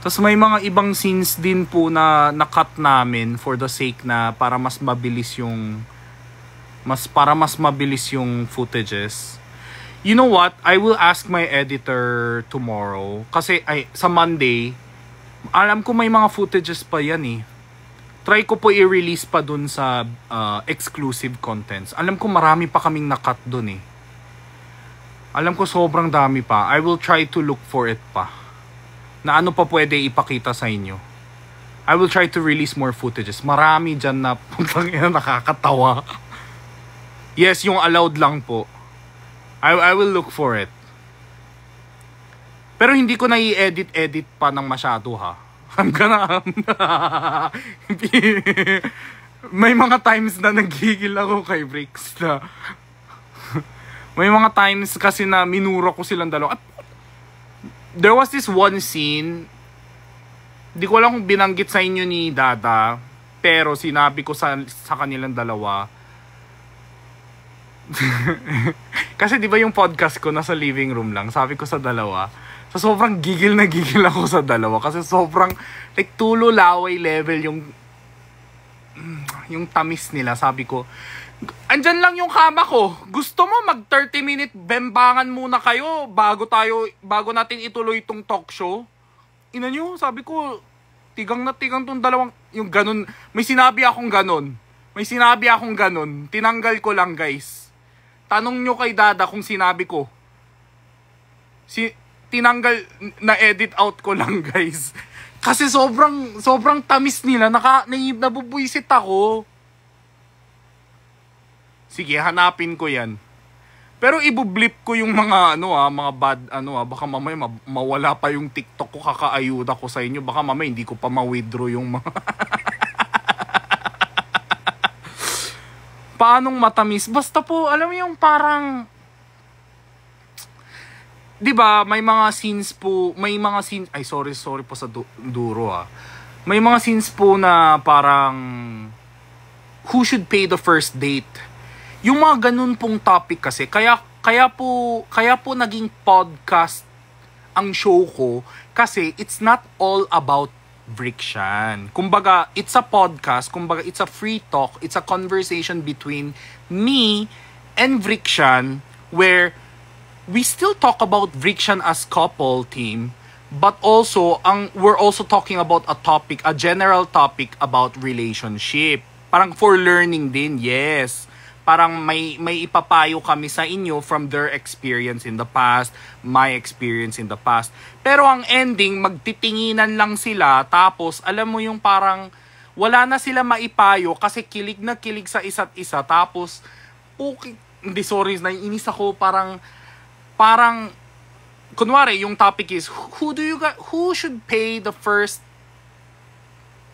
Tapos may mga ibang scenes din po na na-cut namin for the sake na para mas mabilis yung footages. You know what? I will ask my editor tomorrow kasi sa Monday alam ko may mga footages pa yan eh. Try ko po i-release pa dun sa exclusive contents. Alam ko marami pa kaming na-cut dun eh. Alam ko sobrang dami pa. I will try to look for it pa. Na ano pa pwede ipakita sa inyo. I will try to release more footages. Marami dyan na puntang ina nakakatawa. Yes, yung allowed lang po. I will look for it. Pero hindi ko na i-edit pa ng masyado ha. I'm gonna... May mga times na nagigil ako kay Bricks na... May mga times kasi na minura ko silang dalawa. At there was this one scene, di ko alam kung binanggit sa inyo ni Dada, pero sinabi ko sa kanilang dalawa. Kasi di ba yung podcast ko nasa living room lang, sabi ko sa dalawa. So sobrang gigil na gigil ako sa dalawa kasi sobrang like tulo laway level yung tamis nila. Sabi ko, andyan lang yung kama ko. Gusto mo mag 30-minute bembangan muna kayo bago natin ituloy itong talk show? Ina nyo, sabi ko, tigang na tigang tong dalawang, yung ganun. May sinabi akong ganun. Tinanggal ko lang, guys. Tanong nyo kay Dada kung sinabi ko. Tinanggal, na-edit out ko lang, guys. Kasi sobrang tamis nila. Nabubuisit ako. Sige, hanapin ko yan. Pero ibublip ko yung mga mga bad baka mamaya mawala pa yung TikTok ko, kakaayuda ko sa inyo. Baka mamaya hindi ko pa ma-withdraw yung mga paanong matamis. Basta po, alam mo yung parang 'di ba, may mga scenes, ay sorry po sa duro ah. May mga scenes po na parang who should pay the first date. Yung mga ganun pong topic kasi, kaya po naging podcast ang show ko kasi it's not all about Vrikshan. Kumbaga, it's a podcast, kumbaga it's a free talk, it's a conversation between me and Vrikshan where we still talk about Vrikshan as couple team, but also we're also talking about a general topic about relationship. Parang for learning din, yes. Parang may ipapayo kami sa inyo from their experience in the past, my experience in the past. Pero ang ending, magtitinginan lang sila, tapos alam mo yung parang wala na sila maipayo kasi kilig na kilig sa isa't isa. Tapos, hindi, sorry, naiinis ako, parang, kunwari, yung topic is, who should pay the first,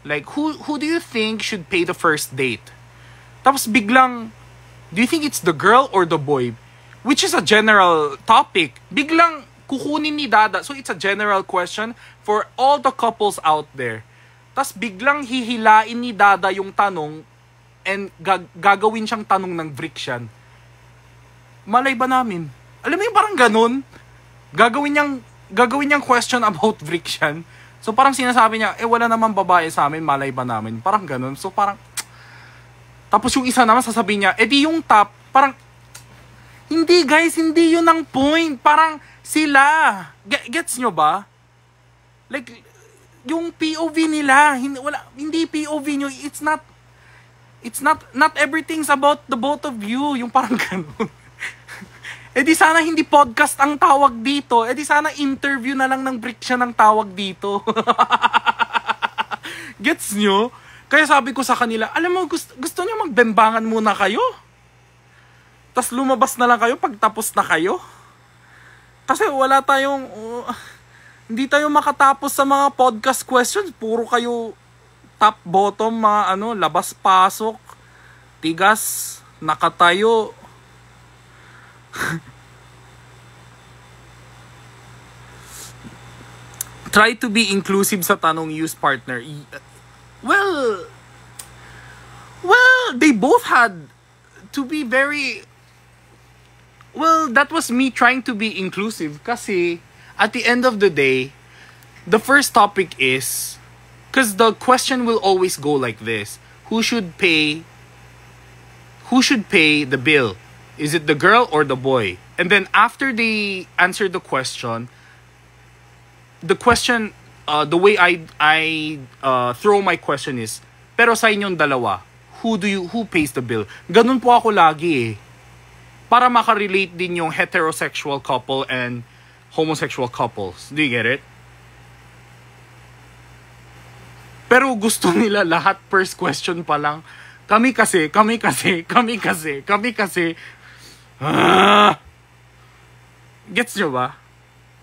like, who do you think should pay the first date? Tapos biglang, do you think it's the girl or the boy? Which is a general topic. Biglang kukunin ni Dada. So it's a general question for all the couples out there. Tapos biglang hihilain ni Dada yung tanong and gagawin siyang tanong ng Vrikshan. Malay ba namin? Alam mo yung parang ganun? Gagawin niyang question about Vrikshan. So parang sinasabi niya, wala naman babae sa amin, malay ba namin? Parang ganun. So parang, tapos yung isa naman sasabihin niya, di yung top, parang, hindi guys, hindi yun ang point. Parang sila. Gets nyo ba? Like, yung POV nila, hindi POV nyo, not everything's about the both of you. Yung parang ganun. Eh di sana hindi podcast ang tawag dito. Eh di sana interview na lang ng Friction ang tawag dito. Gets nyo? Kaya sabi ko sa kanila, alam mo, gusto nyo magbembangan muna kayo? Tas lumabas na lang kayo pag tapos na kayo? Kasi wala tayong... hindi tayo makatapos sa mga podcast questions. Puro kayo top, bottom, mga labas, pasok, tigas, nakatayo. Try to be inclusive sa tanong use partner. Well, they both had to be very... Well, that was me trying to be inclusive kasi at the end of the day, the first topic is... Because the question will always go like this. Who should pay the bill? Is it the girl or the boy? And then after they answer the question, the way I throw my question is, pero sa inyong dalawa, who pays the bill? Ganun po ako lagi eh. Para makarelate din yung heterosexual couple and homosexual couples. Do you get it? Pero gusto nila lahat first question pa lang. Kami kasi. Gets nyo ba?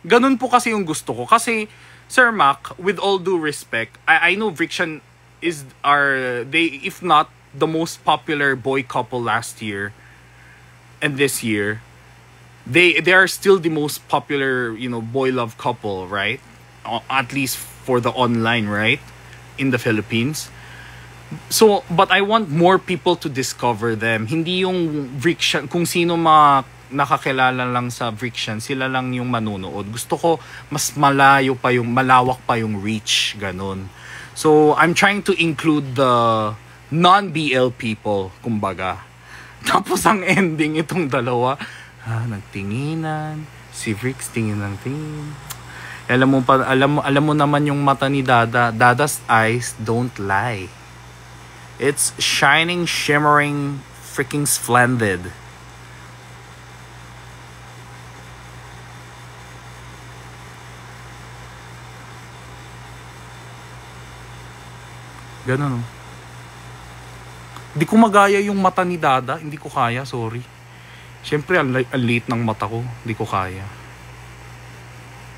Ganun po kasi yung gusto ko. Kasi, Sir Mac, with all due respect, I know Friction if not the most popular boy couple last year and this year, they are still the most popular, boy love couple, right? At least for the online, right? In the Philippines. So, but I want more people to discover them. Hindi yung Friction, kung sino nakakilala lang sa Friction, sila lang yung manunood. Gusto ko mas malawak pa yung reach, ganun. So, I'm trying to include the non-BL people, kumbaga. Tapos ang ending itong dalawa, nagtinginan, si Vrix tingin ng tingin. Alam mo naman yung mata ni Dada. Dada's eyes don't lie. It's shining, shimmering, freaking splendid. Ganun. Hindi ko magaya yung mata ni Dada. Hindi ko kaya, sorry. Siyempre, ang late ng mata ko. Hindi ko kaya.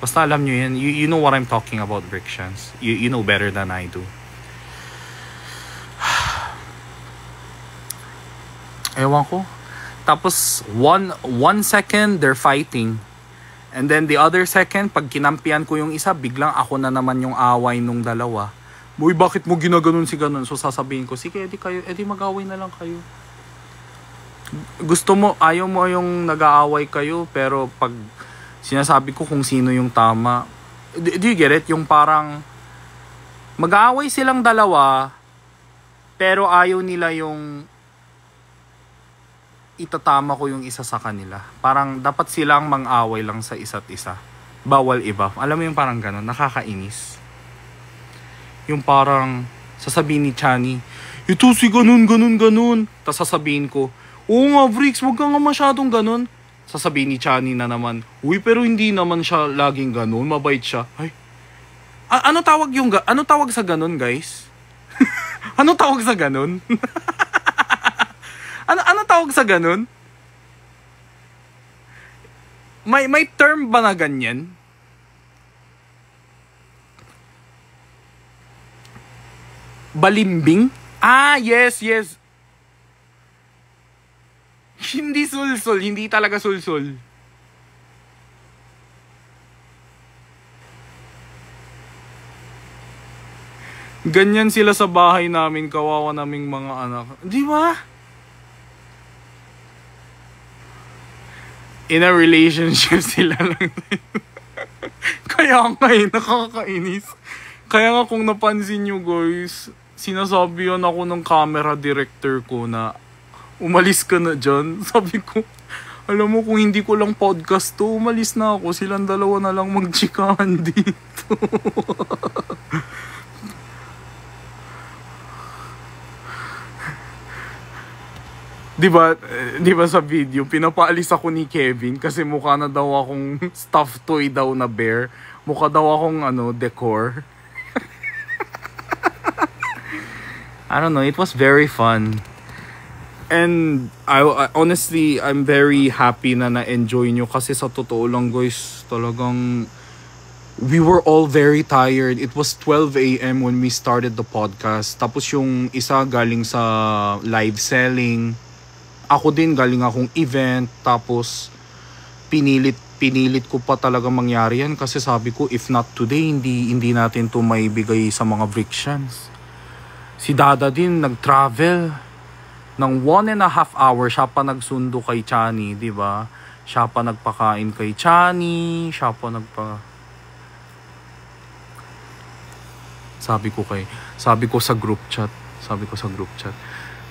Basta alam nyo yan. You know what I'm talking about, Frictions. You know better than I do. Ewan ko. Tapos, one second, they're fighting. And then the other second, pag kinampian ko yung isa, biglang ako na naman yung away nung dalawa. Boy, bakit mo ginaganon si ganon? So sasabihin ko, sige, edi mag-away na lang kayo. Ayaw mo yung nag-aaway kayo, pero pag sinasabi ko kung sino yung tama, do you get it? Yung parang, mag-aaway silang dalawa, pero ayaw nila yung itatama ko yung isa sa kanila. Parang dapat silang mang-away lang sa isa't isa. Bawal iba. Alam mo yung parang ganon, nakakainis. Yung parang sasabihin ni Chani, ito si ganun. Tapos sasabihin ko, oo nga, Vrix, wag ka nga masyadong ganun. Sasabihin ni Chani na naman, uy, pero hindi naman siya laging ganun, mabait siya. Ay, ano tawag sa ganun, guys? Ano tawag sa ganun? ano tawag sa ganun? May term ba na ganyan? Balimbing? Ah, yes. Hindi sulsul. Hindi talaga sulsul. Ganyan sila sa bahay namin. Kawawa naming mga anak. Di ba? In a relationship sila lang. Kaya nga nakakainis. Kaya nga kung napansin nyo guys, sinasabi yan ako ng camera director ko na umalis ka na dyan. Sabi ko, alam mo kung hindi ko lang podcast to, umalis na ako. Silang dalawa na lang magchikahan dito. Di ba, di ba sa video, pinapaalis ako ni Kevin kasi mukha na daw akong stuffed toy daw na bear. Mukha daw akong decor. I don't know, it was very fun. And I honestly, I'm very happy na na-enjoy nyo kasi sa totoo lang guys, talagang we were all very tired. It was 12 a.m. when we started the podcast. Tapos yung isa galing sa live selling. Ako din galing akong event. Tapos pinilit ko pa talaga mangyari yan kasi sabi ko if not today, hindi natin to maibigay sa mga Vrixians. Si Dada din nag-travel ng 1.5 hour. Siya pa nagsundo kay Chani, di ba? Siya pa nagpakain kay Chani. Siya pa Sabi ko sa group chat.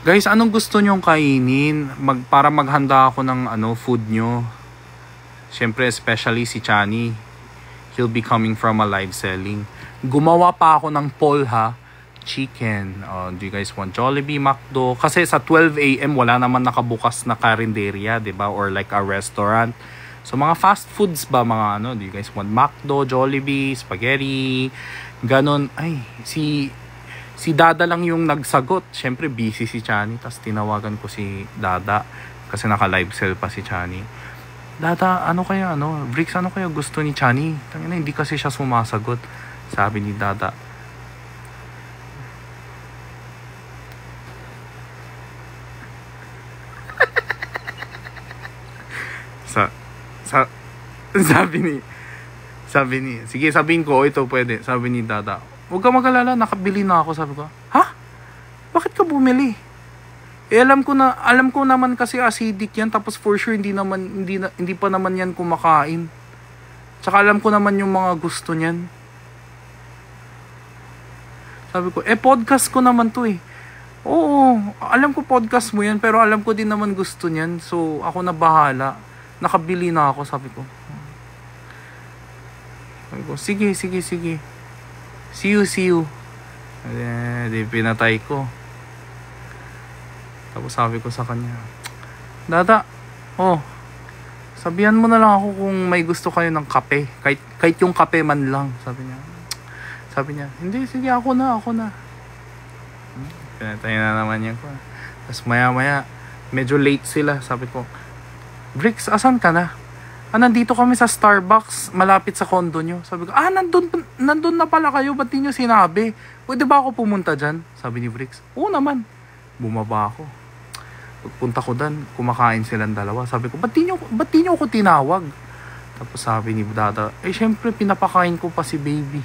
Guys, anong gusto nyong kainin? Para maghanda ako ng food nyo. Siyempre, especially si Chani. He'll be coming from a live selling. Gumawa pa ako ng polha chicken. Do you guys want Jollibee, McDo? Kasi sa 12 a.m. wala naman nakabukas na karinderya, diba? Or like a restaurant. So, mga fast foods ba? Mga do you guys want McDo, Jollibee, spaghetti? Ganon. Ay, si Dada lang yung nagsagot. Siyempre, busy si Chani. Tapos tinawagan ko si Dada. Kasi naka-live sell pa si Chani. Dada, Bricks, ano kaya gusto ni Chani? Tangina, hindi kasi siya sumasagot. Sabi ni Dada. Sabi ni, sige sabihin ko, ito pwede. Sabi ni Dada, huwag ka mag-alala, nakabili na ako. Sabi ko, ha? Bakit ka bumili? Alam ko naman kasi acidic yan, tapos for sure hindi pa naman yan kumakain. Tsaka alam ko naman yung mga gusto niyan. Sabi ko, podcast ko naman to eh. Oo, alam ko podcast mo yan, pero alam ko din naman gusto niyan. So, ako na bahala. Nakabili na ako, sabi ko. Sige. See you. Di pinatay ko. Tapos sabi ko sa kanya, Dada, sabihan mo na lang ako kung may gusto kayo ng kape. Kahit yung kape man lang. Sabi niya, hindi, sige, ako na. Pinatay na naman niya ko. Tapos maya, medyo late sila. Sabi ko, Bricks, asan ka na? Nandito kami sa Starbucks, malapit sa condo nyo. Sabi ko, nandun na pala kayo, ba't di nyo sinabi? Pwede ba ako pumunta dyan? Sabi ni Bricks, oo naman. Bumaba ako. Pagpunta ko dyan, kumakain silang dalawa. Sabi ko, ba't di nyo ako tinawag? Tapos sabi ni Dada, syempre pinapakain ko pa si baby.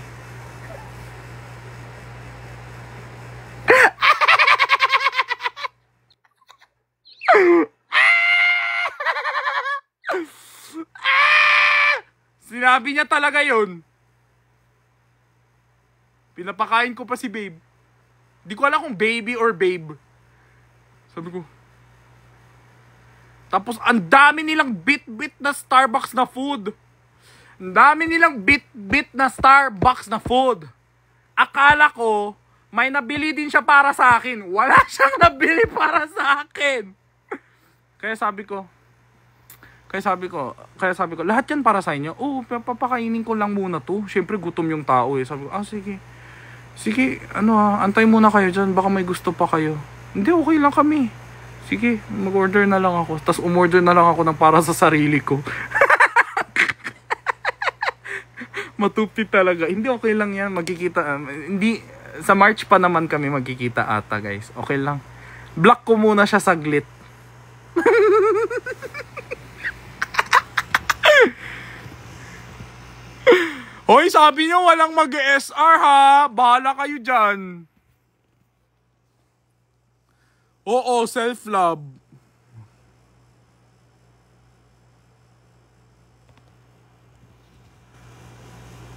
Sinabi niya talaga yun. Pinapakain ko pa si babe. Di ko alam kung baby or babe. Sabi ko. Tapos ang dami nilang bit-bit na Starbucks na food. Ang dami nilang bit-bit na Starbucks na food. Akala ko may nabili din siya para sa akin. Wala siyang nabili para sa akin. Kaya sabi ko, lahat yan para sa inyo. Papakainin ko lang muna to. Siyempre, gutom yung tao eh. Sabi ko, sige. Sige, antay muna kayo dyan. Baka may gusto pa kayo. Hindi, okay lang kami. Sige, mag-order na lang ako. Tapos umorder na lang ako ng para sa sarili ko. Matupi talaga. Hindi, okay lang yan. Magkikita. Hindi, sa March pa naman kami magkikita ata, guys. Okay lang. Block ko muna siya saglit. Hoy, sabi niyo walang mag-SR ha. Bahala kayo dyan. Oo, self-love.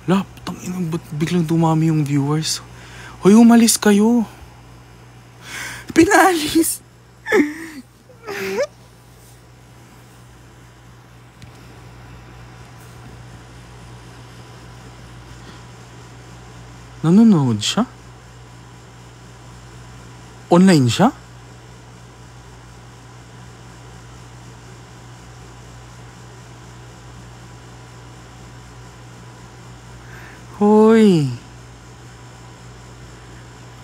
Lap, tangina, ba't biglang dumami yung viewers? Hoy, umalis kayo. Pinalis. Nanonood siya? Online siya?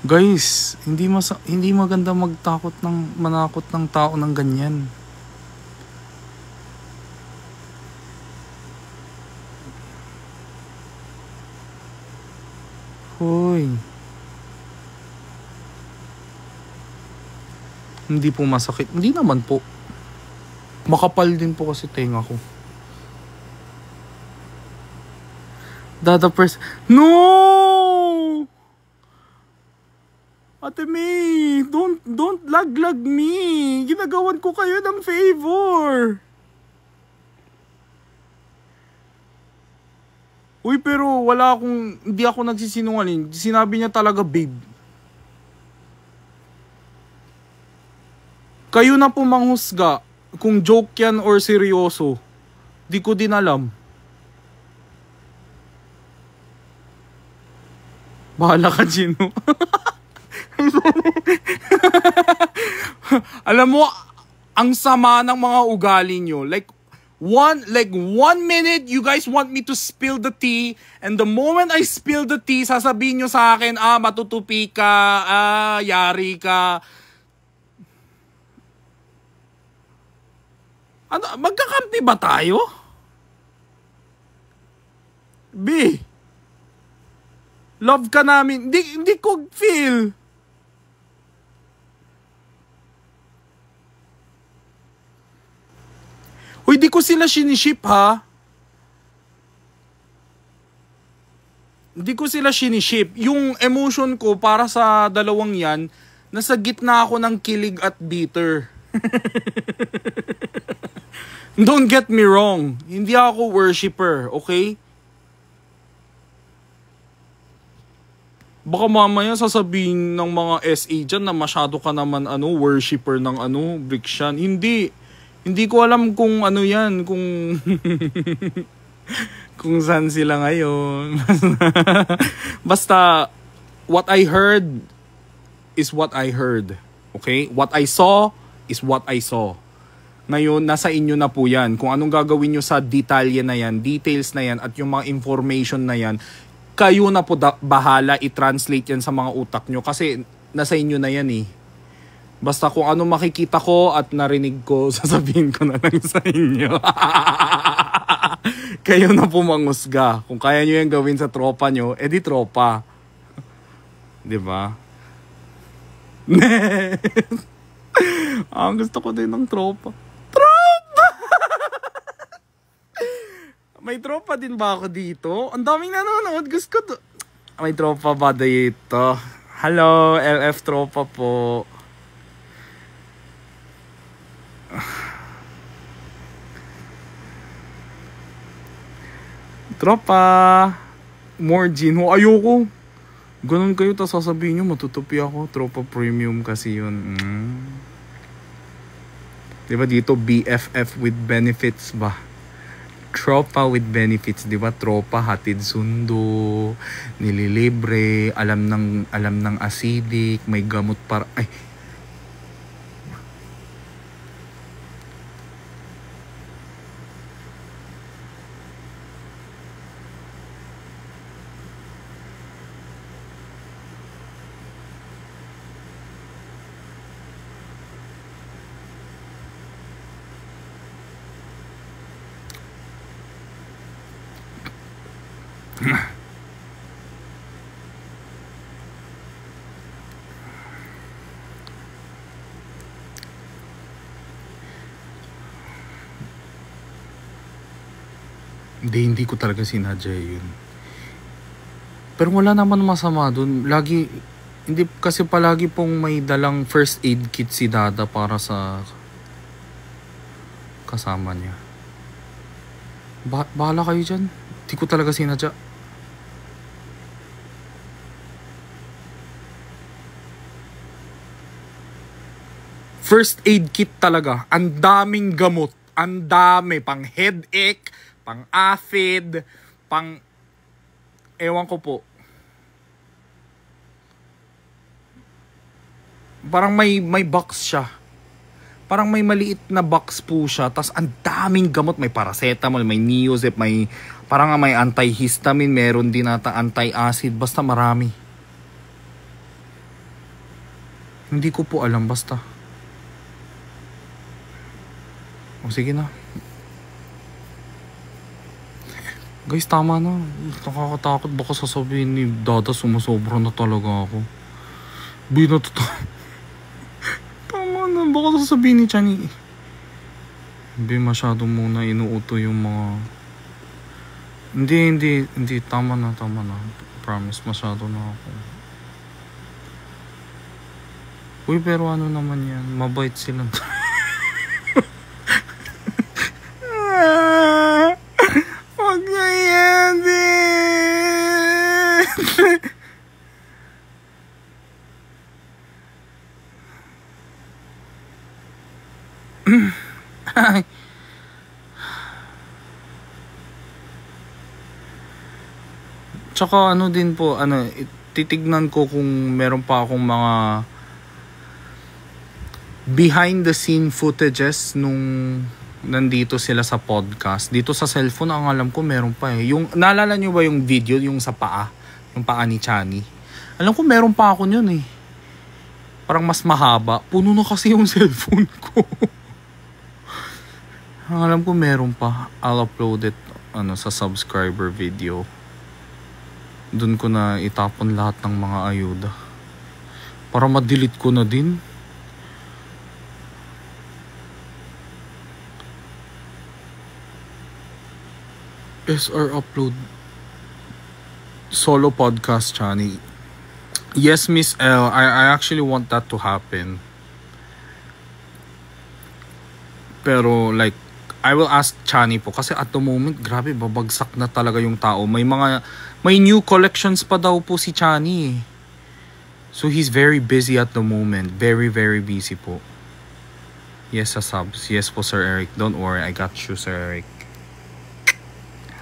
Guys, hindi maganda manakot ng tao ng ganyan. Hoy. Hindi po masakit. Hindi naman po. Makapal din po kasi tenga ko. No! Ate May, don't laglag me. Ginagawan ko kayo ng favor. Uy, pero hindi ako nagsisinungaling. Sinabi niya talaga, babe. Kayo na po manghusga kung joke yan or seryoso. Di ko din alam. Bahala ka, Gino. Alam mo, ang sama ng mga ugali nyo. Like one minute, you guys want me to spill the tea, and the moment I spill the tea, sasabihin nyo sa akin, matutupi ka, yari ka. Ano, magkakampi ba tayo? B, love ka namin. Hindi ko feel. Uy, di ko sila siniship, ha? Di ko sila siniship. Yung emotion ko para sa dalawang yan, nasa gitna ako ng kilig at bitter. Don't get me wrong. Hindi ako worshipper, okay? Baka mamaya sasabihin ng mga SA dyan na masyado ka naman worshipper ng Briksyan. Hindi ko alam kung ano yan, kung kung saan sila ngayon. Basta what I heard is what I heard. Okay? What I saw is what I saw. Ngayon, nasa inyo na po yan. Kung anong gagawin nyo sa detalye na yan, details na yan, at yung mga information na yan, kayo na po bahala i-translate yan sa mga utak nyo. Kasi nasa inyo na yan eh. Basta kung ano makikita ko at narinig ko, sasabihin ko na lang sa inyo. Kayo na po manghusga. Kung kaya nyo yan gawin sa tropa nyo, edi tropa. Diba? Gusto ko din ng tropa. May tropa din ba ako dito? Ang daming nanonood. Gusto ko may tropa ba dito? Hello, LF tropa po. Tropa. More Gino. Ayoko. Ganun kayo, tapos sasabihin nyo, matutupi ako. Tropa premium kasi yun. Diba dito, BFF with benefits ba? Tropa with benefits, di ba? Tropa, hatid sundo, nililibre, alam ng acidic, may gamot para... Ay! Hindi ko talaga sinadya yun. Pero wala naman masama dun. Hindi kasi palagi pong may dalang first aid kit si Dada para sa kasama niya. Bahala kayo dyan. Hindi ko talaga sinadya. First aid kit talaga. Ang daming gamot. Ang dami. Pang headache, pang aphid, pang... Ewan ko po. Parang may box siya. Parang may maliit na box po siya. Tapos ang daming gamot. May paracetamol, may Neozep, may... Parang may antihistamine, meron din ata anti-acid. Basta marami. Hindi ko po alam, basta. O sige na. Guys, tama na. Nakakatakot. Baka sasabihin ni Dada sumusobra na talaga ako. Tama na. Baka sasabihin ni Chani. Hindi masyado muna inuuto yung mga... Hindi. Tama na. Promise, masyado na ako. Uy, pero ano naman yan? Mabait sila. Huwag na yan, din. Tsaka ano din po, titignan ko kung meron pa akong mga behind the scene footages nung nandito sila sa podcast. Dito sa cellphone, ang alam ko meron pa eh. Yung, naalala nyo ba yung video, yung sa paa? Yung paa ni Chani? Alam ko meron pa ako yun eh. Parang mas mahaba. Puno na kasi yung cellphone ko. Ang alam ko meron pa. I'll upload it sa subscriber video. Doon ko na itapon lahat ng mga ayuda. Para ma-delete ko na din. SR upload solo podcast, Chani. Yes, Miss L. I actually want that to happen. Pero like, I will ask Chani po. Kasi at the moment, grabe, babagsak na talaga yung tao. May new collections pa daw po si Chani. So he's very busy at the moment. Very, very busy po. Yes, sa subs. Yes po, Sir Eric. Don't worry, I got you, Sir Eric.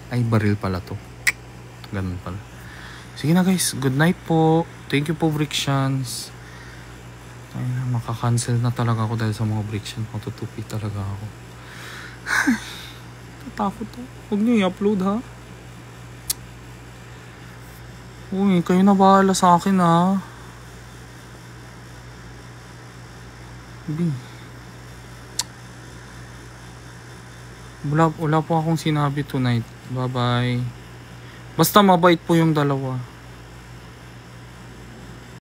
Ay, baril pala to. Ganun pala. Sige na guys, good night po. Thank you po, Brictions. Ay na, makakancel na talaga ako dahil sa mga Brictions. Matutupi talaga ako. Tatakot to. Huwag niyo i-upload ha. Uy, kayo na bahala sa akin ha. Wala po akong sinabi tonight. Bye-bye. Basta mabait po yung dalawa.